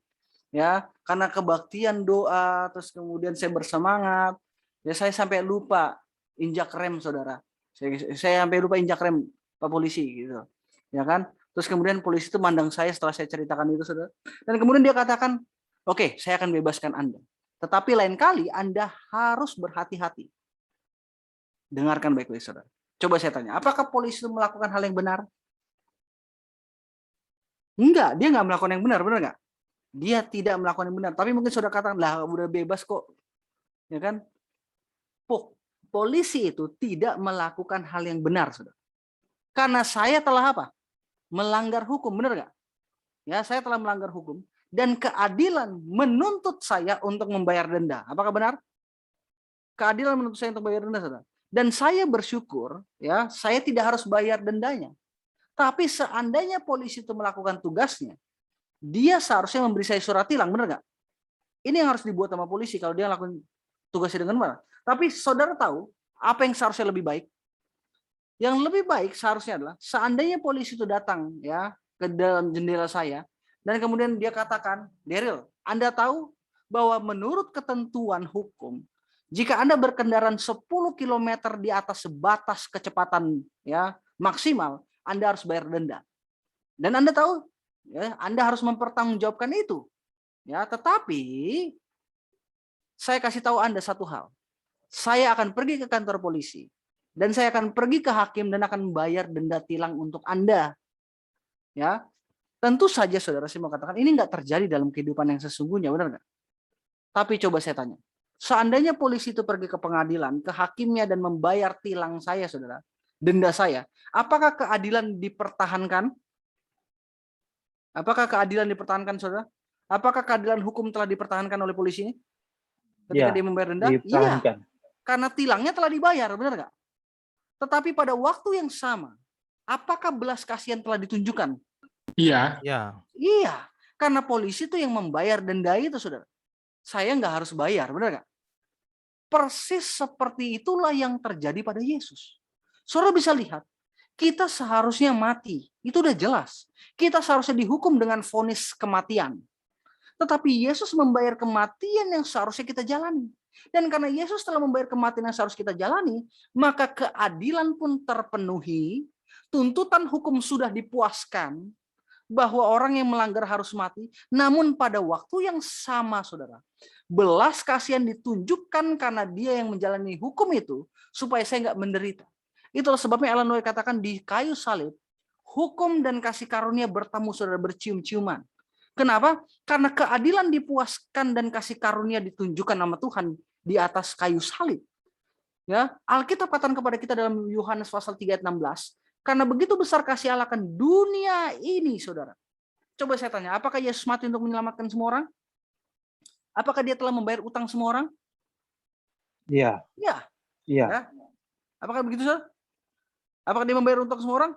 ya, karena kebaktian doa, terus kemudian saya bersemangat, ya saya sampai lupa injak rem, saudara. Saya sampai lupa injak rem, Pak Polisi, gitu, ya kan? Terus kemudian polisi itu mandang saya setelah saya ceritakan itu, saudara. Dan kemudian dia katakan, oke, saya akan bebaskan Anda. Tetapi lain kali Anda harus berhati-hati. Dengarkan baik-baik, saudara. Coba saya tanya, apakah polisi itu melakukan hal yang benar? Enggak, dia nggak melakukan yang benar nggak? Dia tidak melakukan yang benar. Tapi mungkin saudara katakan, lah udah bebas kok, ya kan? Polisi itu tidak melakukan hal yang benar, saudara. Karena saya telah apa? Melanggar hukum, benar nggak? Ya, saya telah melanggar hukum dan keadilan menuntut saya untuk membayar denda. Apakah benar? Keadilan menuntut saya untuk bayar denda, saudara. Dan saya bersyukur, ya, saya tidak harus bayar dendanya. Tapi seandainya polisi itu melakukan tugasnya, dia seharusnya memberi saya surat tilang, benar nggak? Ini yang harus dibuat sama polisi kalau dia lakukan tugasnya dengan benar. Tapi saudara tahu apa yang seharusnya lebih baik? Yang lebih baik seharusnya adalah seandainya polisi itu datang ya ke dalam jendela saya dan kemudian dia katakan, Daryl, Anda tahu bahwa menurut ketentuan hukum, jika Anda berkendaraan 10 km di atas sebatas kecepatan ya maksimal, Anda harus bayar denda. Dan Anda tahu, ya, Anda harus mempertanggungjawabkan itu. Ya, tetapi saya kasih tahu Anda satu hal. Saya akan pergi ke kantor polisi dan saya akan pergi ke hakim dan akan membayar denda tilang untuk Anda. Ya, tentu saja saudara saya mau katakan ini nggak terjadi dalam kehidupan yang sesungguhnya, benar nggak? Tapi coba saya tanya, seandainya polisi itu pergi ke pengadilan, ke hakimnya dan membayar tilang saya, saudara, denda saya, apakah keadilan dipertahankan? Apakah keadilan dipertahankan, saudara? Apakah keadilan hukum telah dipertahankan oleh polisi ini? Ketika Ya, dia membayar denda? Iya, dipertahankan. karena tilangnya telah dibayar, benar nggak? Tetapi pada waktu yang sama, apakah belas kasihan telah ditunjukkan? Iya. Ya. Iya, karena polisi itu yang membayar denda itu, saudara. Saya nggak harus bayar, benar nggak? Persis seperti itulah yang terjadi pada Yesus. Saudara bisa lihat, kita seharusnya mati. Itu udah jelas. Kita seharusnya dihukum dengan vonis kematian. Tetapi Yesus membayar kematian yang seharusnya kita jalani. Dan karena Yesus telah membayar kematian yang seharusnya kita jalani, maka keadilan pun terpenuhi, tuntutan hukum sudah dipuaskan, bahwa orang yang melanggar harus mati. Namun pada waktu yang sama, saudara, belas kasihan ditunjukkan karena dia yang menjalani hukum itu, supaya saya nggak menderita. Itulah sebabnya Ellen White katakan di kayu salib, hukum dan kasih karunia bertemu, saudara, bercium-ciuman. Kenapa? Karena keadilan dipuaskan dan kasih karunia ditunjukkan nama Tuhan di atas kayu salib. Ya, Alkitab katakan kepada kita dalam Yohanes pasal 3 ayat 16, karena begitu besar kasih Allah akan dunia ini, saudara. Coba saya tanya, apakah Yesus mati untuk menyelamatkan semua orang? Apakah dia telah membayar utang semua orang? Iya. Ya. Iya. Ya. Apakah begitu, saudara? Apakah dia membayar utang semua orang?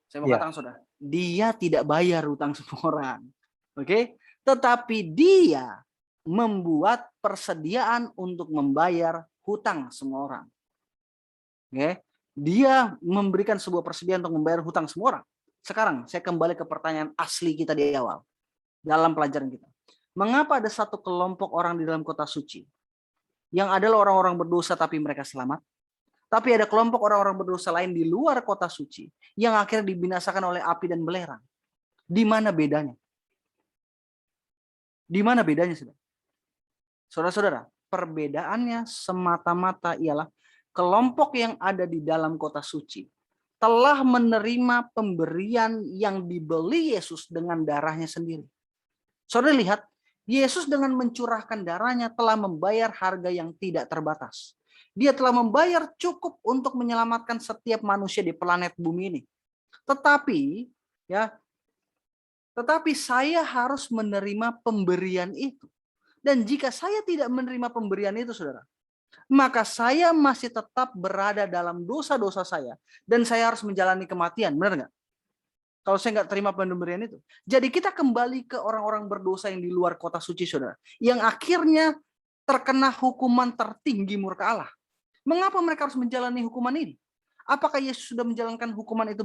Saya mau Ya. katakan, saudara, dia tidak bayar utang semua orang. Oke? Tetapi dia membuat persediaan untuk membayar hutang semua orang. Oke? Dia memberikan sebuah persediaan untuk membayar hutang semua orang. Sekarang saya kembali ke pertanyaan asli kita di awal dalam pelajaran kita. Mengapa ada satu kelompok orang di dalam kota suci yang adalah orang-orang berdosa tapi mereka selamat? Tapi ada kelompok orang-orang berdosa lain di luar kota suci yang akhirnya dibinasakan oleh api dan belerang. Di mana bedanya? Di mana bedanya, saudara? Saudara-saudara, perbedaannya semata-mata ialah kelompok yang ada di dalam kota suci telah menerima pemberian yang dibeli Yesus dengan darahnya sendiri. Saudara lihat, Yesus dengan mencurahkan darahnya telah membayar harga yang tidak terbatas. Dia telah membayar cukup untuk menyelamatkan setiap manusia di planet bumi ini. Tetapi saya harus menerima pemberian itu. Dan jika saya tidak menerima pemberian itu, saudara, maka saya masih tetap berada dalam dosa-dosa saya. Dan saya harus menjalani kematian, benar nggak? Kalau saya nggak terima pemberian itu. Jadi kita kembali ke orang-orang berdosa yang di luar kota suci, saudara. Yang akhirnya terkena hukuman tertinggi murka Allah. Mengapa mereka harus menjalani hukuman ini? Apakah Yesus sudah menjalankan hukuman itu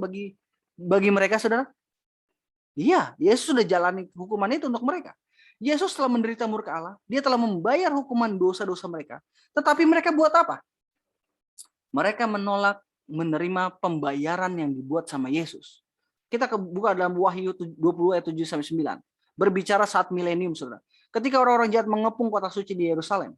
bagi mereka, saudara? Iya, Yesus sudah jalani hukuman itu untuk mereka. Yesus telah menderita murka Allah. Dia telah membayar hukuman dosa-dosa mereka. Tetapi mereka buat apa? Mereka menolak menerima pembayaran yang dibuat sama Yesus. Kita buka dalam Wahyu 20 ayat 7-9. Berbicara saat milenium, saudara. Ketika orang-orang jahat mengepung kota suci di Yerusalem.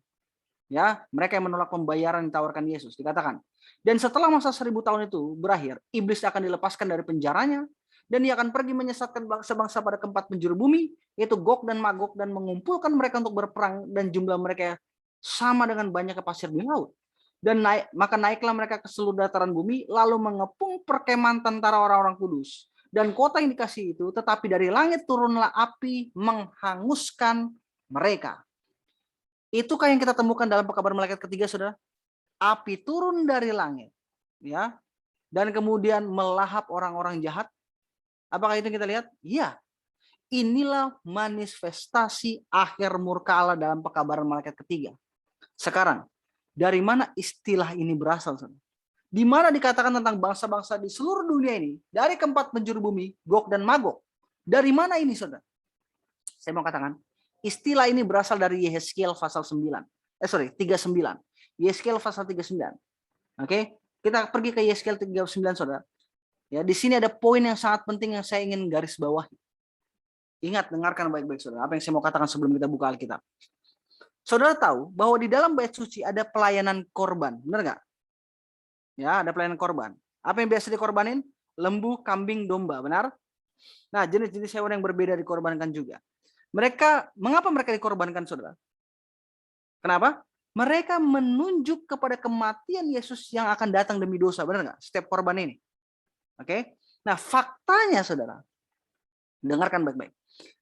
Ya, mereka yang menolak pembayaran yang ditawarkan Yesus. Dikatakan, dan setelah masa 1000 tahun itu berakhir, iblis akan dilepaskan dari penjaranya, dan dia akan pergi menyesatkan bangsa-bangsa pada keempat penjuru bumi, yaitu Gog dan Magog, dan mengumpulkan mereka untuk berperang, dan jumlah mereka sama dengan banyaknya pasir di laut. Dan maka naiklah mereka ke seluruh dataran bumi, lalu mengepung perkemahan tentara orang-orang kudus. Dan kota yang dikasih itu, tetapi dari langit turunlah api menghanguskan mereka. Itukah yang kita temukan dalam Kabar Malaikat ketiga, saudara? Api turun dari langit, ya, dan kemudian melahap orang-orang jahat. Apakah itu yang kita lihat? Iya. inilah manifestasi akhir murka Allah dalam pekabaran malaikat ketiga. Sekarang, dari mana istilah ini berasal? Di mana dikatakan tentang bangsa-bangsa di seluruh dunia ini, dari keempat penjuru bumi, Gog dan Magog. Dari mana ini, saudara? Saya mau katakan, istilah ini berasal dari Yehezkiel pasal 39. Yehezkiel pasal 39. Oke, kita pergi ke Yehezkiel 39, saudara. Ya, di sini ada poin yang sangat penting yang saya ingin garis bawahi. Ingat, dengarkan baik-baik, saudara. Apa yang saya mau katakan sebelum kita buka Alkitab. Saudara tahu bahwa di dalam bait suci ada pelayanan korban, benar nggak? Ya, ada pelayanan korban. Apa yang biasa dikorbanin? Lembu, kambing, domba, benar? Nah, jenis-jenis hewan yang berbeda dikorbankan juga. Mengapa mereka dikorbankan, saudara? Kenapa? Mereka menunjuk kepada kematian Yesus yang akan datang demi dosa, benar nggak? Setiap korban ini. Oke? Nah, faktanya, saudara, dengarkan baik-baik,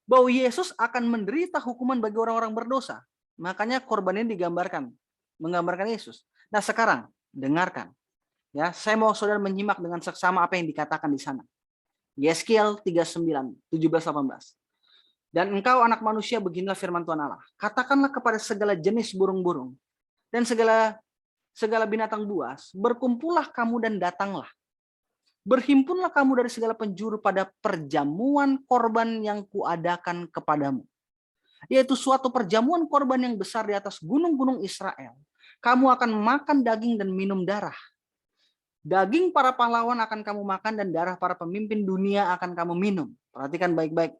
bahwa Yesus akan menderita hukuman bagi orang-orang berdosa. Makanya korban ini menggambarkan Yesus. Nah, sekarang dengarkan. Ya, saya mau saudara menyimak dengan seksama apa yang dikatakan di sana. Yehezkiel 39, 17-18. Dan engkau anak manusia, beginilah firman Tuhan Allah. Katakanlah kepada segala jenis burung-burung dan segala binatang buas, berkumpullah kamu dan datanglah. Berhimpunlah kamu dari segala penjuru pada perjamuan korban yang kuadakan kepadamu. Yaitu suatu perjamuan korban yang besar di atas gunung-gunung Israel. Kamu akan makan daging dan minum darah. Daging para pahlawan akan kamu makan dan darah para pemimpin dunia akan kamu minum. Perhatikan baik-baik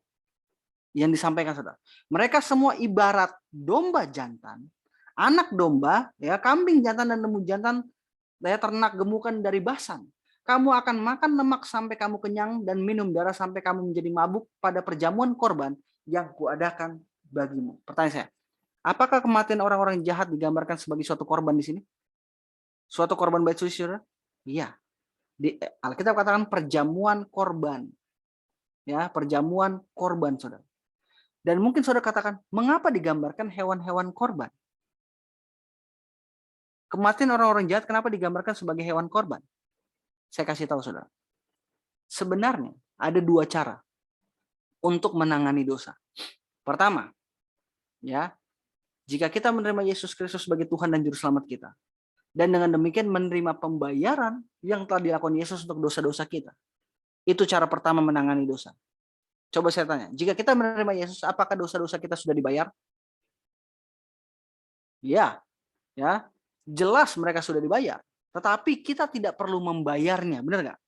yang disampaikan, saudara. Mereka semua ibarat domba jantan, anak domba, ya, kambing jantan dan lembu jantan, daya ternak gemukan dari Basan. Kamu akan makan lemak sampai kamu kenyang dan minum darah sampai kamu menjadi mabuk pada perjamuan korban yang kuadakan bagimu. Pertanyaan saya, apakah kematian orang-orang jahat digambarkan sebagai suatu korban di sini? Suatu korban bait suci, saudara? Iya. Di Alkitab katakan perjamuan korban. Ya, perjamuan korban, saudara. Dan mungkin saudara katakan, mengapa digambarkan hewan-hewan korban? Kematian orang-orang jahat kenapa digambarkan sebagai hewan korban? Saya kasih tahu, saudara. Sebenarnya ada dua cara untuk menangani dosa. Pertama, ya, jika kita menerima Yesus Kristus sebagai Tuhan dan Juru Selamat kita, dan dengan demikian menerima pembayaran yang telah dilakukan Yesus untuk dosa-dosa kita, itu cara pertama menangani dosa. Coba saya tanya, jika kita menerima Yesus, apakah dosa-dosa kita sudah dibayar? Ya, ya, jelas mereka sudah dibayar. Tetapi kita tidak perlu membayarnya, benar nggak?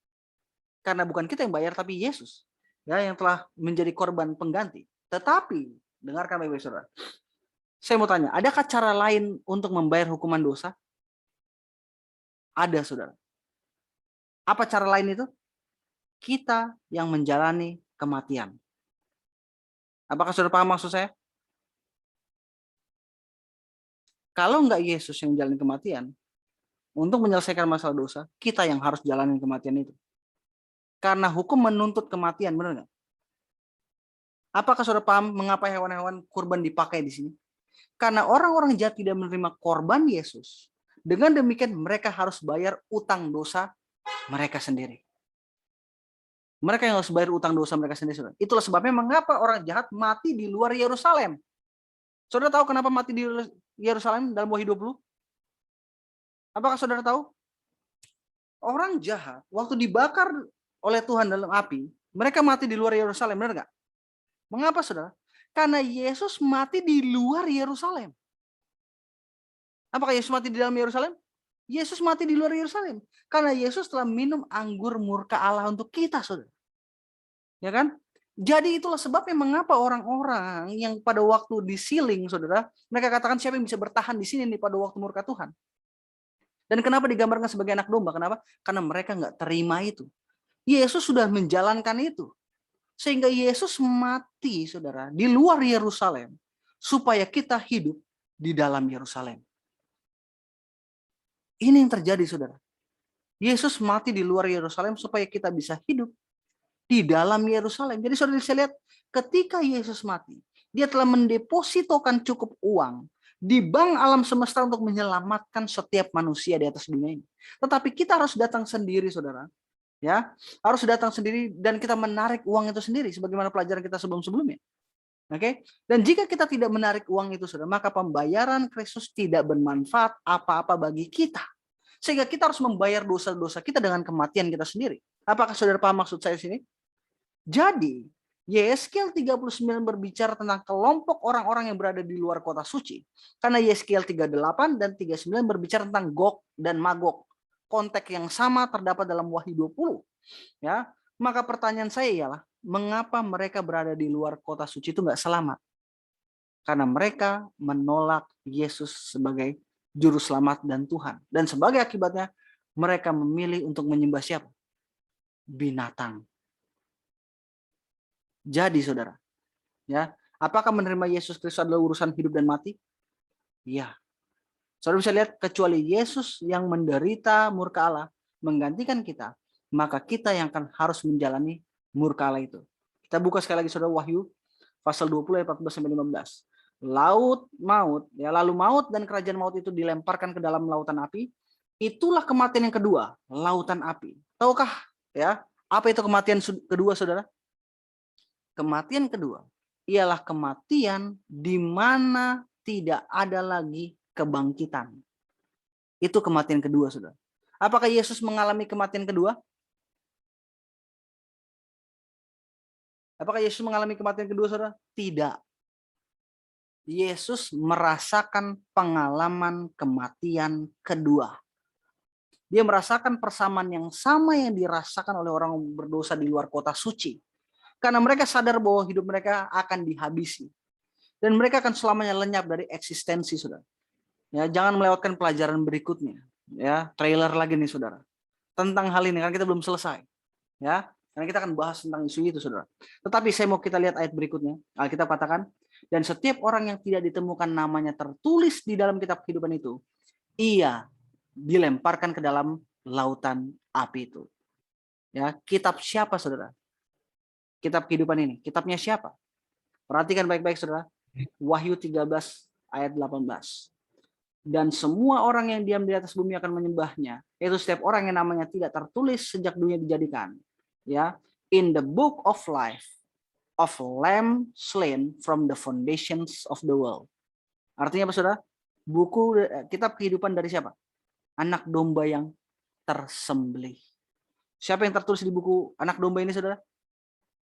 Karena bukan kita yang bayar, tapi Yesus, ya, yang telah menjadi korban pengganti. Tetapi, dengarkan baik-baik, saudara. Saya mau tanya, adakah cara lain untuk membayar hukuman dosa? Ada, saudara. Apa cara lain itu? Kita yang menjalani kematian. Apakah saudara paham maksud saya? Kalau enggak Yesus yang menjalani kematian, untuk menyelesaikan masalah dosa, kita yang harus jalani kematian itu. Karena hukum menuntut kematian, benar nggak? Apakah saudara paham mengapa hewan-hewan kurban dipakai di sini? Karena orang-orang jahat tidak menerima korban Yesus. Dengan demikian mereka harus bayar utang dosa mereka sendiri. Mereka yang harus bayar utang dosa mereka sendiri, saudara. Itulah sebabnya mengapa orang jahat mati di luar Yerusalem. Saudara tahu kenapa mati di Yerusalem dalam Wahyu 20? Apakah saudara tahu? Orang jahat waktu dibakar oleh Tuhan dalam api, mereka mati di luar Yerusalem, benar nggak? Mengapa, saudara? Karena Yesus mati di luar Yerusalem. Apakah Yesus mati di dalam Yerusalem? Yesus mati di luar Yerusalem. Karena Yesus telah minum anggur murka Allah untuk kita, saudara. Ya kan? Jadi itulah sebabnya mengapa orang-orang yang pada waktu disiling, saudara, mereka katakan siapa yang bisa bertahan di sini nih pada waktu murka Tuhan. Dan kenapa digambarkan sebagai anak domba? Kenapa? Karena mereka nggak terima itu. Yesus sudah menjalankan itu. Sehingga Yesus mati, saudara, di luar Yerusalem. Supaya kita hidup di dalam Yerusalem. Ini yang terjadi, saudara. Yesus mati di luar Yerusalem supaya kita bisa hidup di dalam Yerusalem. Jadi saudara bisa lihat, ketika Yesus mati, dia telah mendepositokan cukup uang di bank alam semesta untuk menyelamatkan setiap manusia di atas dunia ini. Tetapi kita harus datang sendiri, saudara. Ya, harus datang sendiri dan kita menarik uang itu sendiri sebagaimana pelajaran kita sebelum-sebelumnya. Oke? Dan jika kita tidak menarik uang itu, Saudara, maka pembayaran Kristus tidak bermanfaat apa-apa bagi kita. Sehingga kita harus membayar dosa-dosa kita dengan kematian kita sendiri. Apakah Saudara paham maksud saya sini? Jadi, Yeskiel 39 berbicara tentang kelompok orang-orang yang berada di luar kota suci. Karena Yeskiel 38 dan 39 berbicara tentang Gog dan Magog. Konteks yang sama terdapat dalam Wahyu 20. Ya, maka pertanyaan saya ialah, mengapa mereka berada di luar kota suci itu nggak selamat? Karena mereka menolak Yesus sebagai juru selamat dan Tuhan. Dan sebagai akibatnya, mereka memilih untuk menyembah siapa? Binatang. Jadi saudara, ya, apakah menerima Yesus Kristus adalah urusan hidup dan mati? Iya. Saudara bisa lihat, kecuali Yesus yang menderita murka Allah menggantikan kita, maka kita yang akan harus menjalani murka Allah itu. Kita buka sekali lagi saudara Wahyu pasal 20 ayat 14 sampai 15. Lalu maut dan kerajaan maut itu dilemparkan ke dalam lautan api. Itulah kematian yang kedua, lautan api. Tahukah ya, apa itu kematian kedua saudara? Kematian kedua ialah kematian di mana tidak ada lagi kebangkitan. Itu kematian kedua, saudara. Apakah Yesus mengalami kematian kedua? Apakah Yesus mengalami kematian kedua, saudara? Tidak. Yesus merasakan pengalaman kematian kedua. Dia merasakan persamaan yang sama yang dirasakan oleh orang berdosa di luar kota suci. Karena mereka sadar bahwa hidup mereka akan dihabisi. Dan mereka akan selamanya lenyap dari eksistensi, saudara. Ya, jangan melewatkan pelajaran berikutnya. Ya, trailer lagi nih, saudara. Tentang hal ini, karena kita belum selesai. Ya, karena kita akan bahas tentang isu itu, saudara. Tetapi saya mau kita lihat ayat berikutnya. Alkitab katakan, dan setiap orang yang tidak ditemukan namanya tertulis di dalam kitab kehidupan itu, ia dilemparkan ke dalam lautan api itu. Ya, kitab siapa, saudara? Kitab kehidupan ini. Kitabnya siapa? Perhatikan baik-baik, saudara. Wahyu 13 ayat 18. Dan semua orang yang diam di atas bumi akan menyembahnya, yaitu setiap orang yang namanya tidak tertulis sejak dunia dijadikan, ya, in the book of life of Lamb slain from the foundations of the world. Artinya apa, saudara? Buku kitab kehidupan dari siapa? Anak domba yang tersembelih. Siapa yang tertulis di buku anak domba ini, saudara?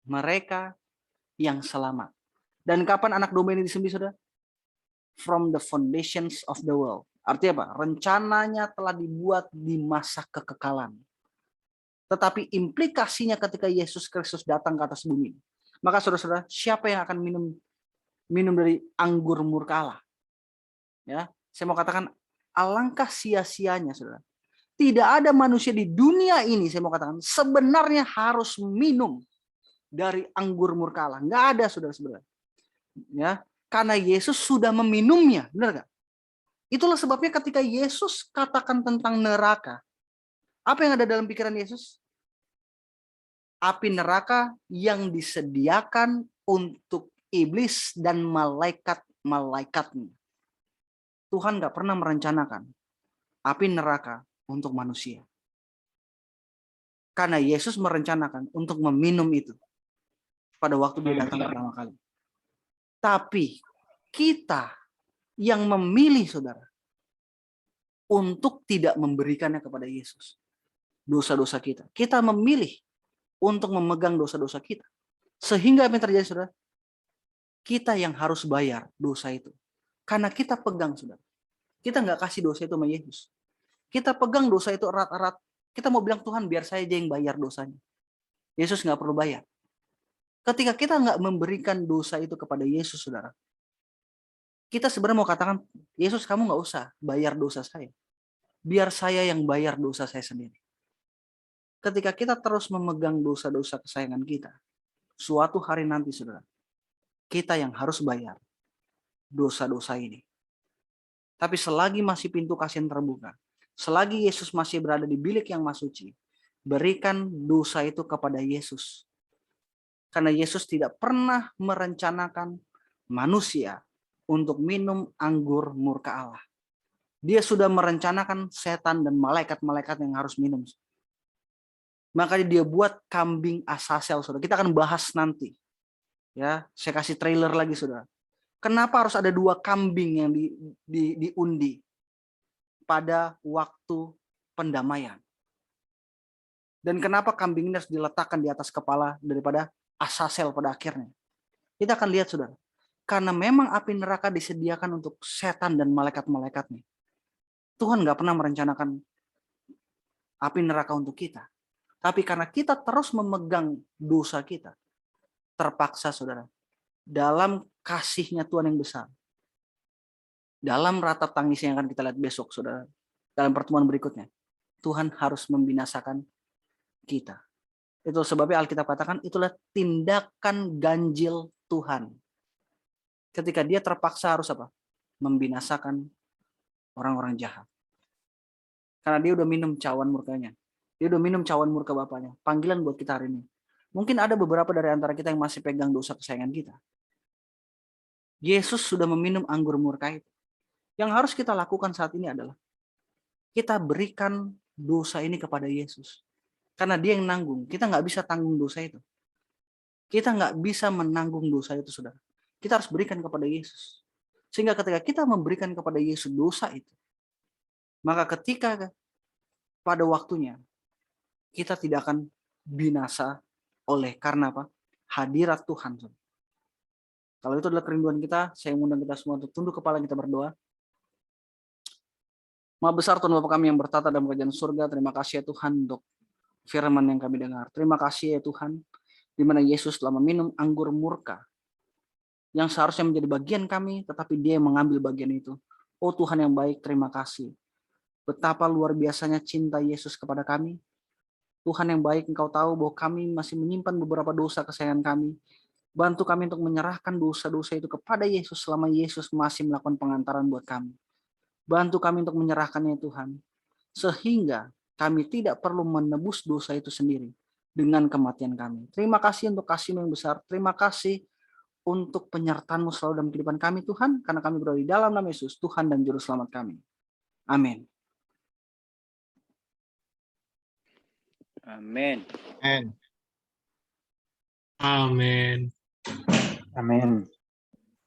Mereka yang selamat. Dan kapan anak domba ini disembelih, saudara? From the foundations of the world. Artinya apa? Rencananya telah dibuat di masa kekekalan. Tetapi implikasinya ketika Yesus Kristus datang ke atas bumi. Maka saudara-saudara, siapa yang akan minum dari anggur murka Allah? Ya, saya mau katakan alangkah sia-sianya, saudara. Tidak ada manusia di dunia ini, saya mau katakan, sebenarnya harus minum dari anggur murka Allah. Nggak ada, saudara-saudara. Ya, karena Yesus sudah meminumnya, benar gak? Itulah sebabnya ketika Yesus katakan tentang neraka, apa yang ada dalam pikiran Yesus? Api neraka yang disediakan untuk iblis dan malaikat-malaikatnya. Tuhan gak pernah merencanakan api neraka untuk manusia. Karena Yesus merencanakan untuk meminum itu pada waktu dia datang pertama kali. Tapi kita yang memilih, saudara, untuk tidak memberikannya kepada Yesus. Dosa-dosa kita. Kita memilih untuk memegang dosa-dosa kita. Sehingga apa yang terjadi, saudara? Kita yang harus bayar dosa itu. Karena kita pegang, saudara. Kita nggak kasih dosa itu sama Yesus. Kita pegang dosa itu erat-erat. Kita mau bilang, Tuhan biar saya aja yang bayar dosanya. Yesus nggak perlu bayar. Ketika kita nggak memberikan dosa itu kepada Yesus, saudara, kita sebenarnya mau katakan, Yesus kamu nggak usah bayar dosa saya. Biar saya yang bayar dosa saya sendiri. Ketika kita terus memegang dosa-dosa kesayangan kita, suatu hari nanti, saudara, kita yang harus bayar dosa-dosa ini. Tapi selagi masih pintu kasih yang terbuka, selagi Yesus masih berada di bilik yang maha suci, berikan dosa itu kepada Yesus. Karena Yesus tidak pernah merencanakan manusia untuk minum anggur murka Allah. Dia sudah merencanakan setan dan malaikat-malaikat yang harus minum. Maka dia buat kambing Asasel, saudara. Kita akan bahas nanti. Ya, saya kasih trailer lagi, saudara. Kenapa harus ada 2 kambing yang diundi pada waktu pendamaian? Dan kenapa kambing ini harus diletakkan di atas kepala daripada Asasel pada akhirnya? Kita akan lihat, saudara. Karena memang api neraka disediakan untuk setan dan malaikat-malaikatnya. Tuhan nggak pernah merencanakan api neraka untuk kita. Tapi karena kita terus memegang dosa kita, terpaksa, saudara, dalam kasihnya Tuhan yang besar, dalam ratap tangis yang akan kita lihat besok, saudara, dalam pertemuan berikutnya, Tuhan harus membinasakan kita. Itu sebabnya Alkitab katakan itulah tindakan ganjil Tuhan. Ketika dia terpaksa harus apa? Membinasakan orang-orang jahat. Karena dia udah minum cawan murkanya. Dia udah minum cawan murka Bapaknya. Panggilan buat kita hari ini. Mungkin ada beberapa dari antara kita yang masih pegang dosa kesayangan kita. Yesus sudah meminum anggur murka itu. Yang harus kita lakukan saat ini adalah kita berikan dosa ini kepada Yesus. Karena dia yang nanggung. Kita nggak bisa tanggung dosa itu. Kita nggak bisa menanggung dosa itu, saudara. Kita harus berikan kepada Yesus. Sehingga ketika kita memberikan kepada Yesus dosa itu, maka ketika pada waktunya, kita tidak akan binasa oleh karena apa? Hadirat Tuhan. Kalau itu adalah kerinduan kita, saya mengundang kita semua untuk tunduk kepala kita berdoa. Maha besar Tuhan Bapa kami yang bertata dalam kerajaan surga, terima kasih ya Tuhan untuk firman yang kami dengar. Terima kasih ya Tuhan, di mana Yesus telah meminum anggur murka yang seharusnya menjadi bagian kami, tetapi dia yang mengambil bagian itu. Oh Tuhan yang baik, terima kasih. Betapa luar biasanya cinta Yesus kepada kami. Tuhan yang baik, Engkau tahu bahwa kami masih menyimpan beberapa dosa kesayangan kami. Bantu kami untuk menyerahkan dosa-dosa itu kepada Yesus selama Yesus masih melakukan pengantaran buat kami. Bantu kami untuk menyerahkannya Tuhan. Sehingga kami tidak perlu menebus dosa itu sendiri dengan kematian kami. Terima kasih untuk kasih-Mu yang besar. Terima kasih untuk penyertaan-Mu selalu dalam kehidupan kami Tuhan. Karena kami berdoa di dalam nama Yesus, Tuhan dan Juru Selamat kami. Amin. Amin. Amin. Amin.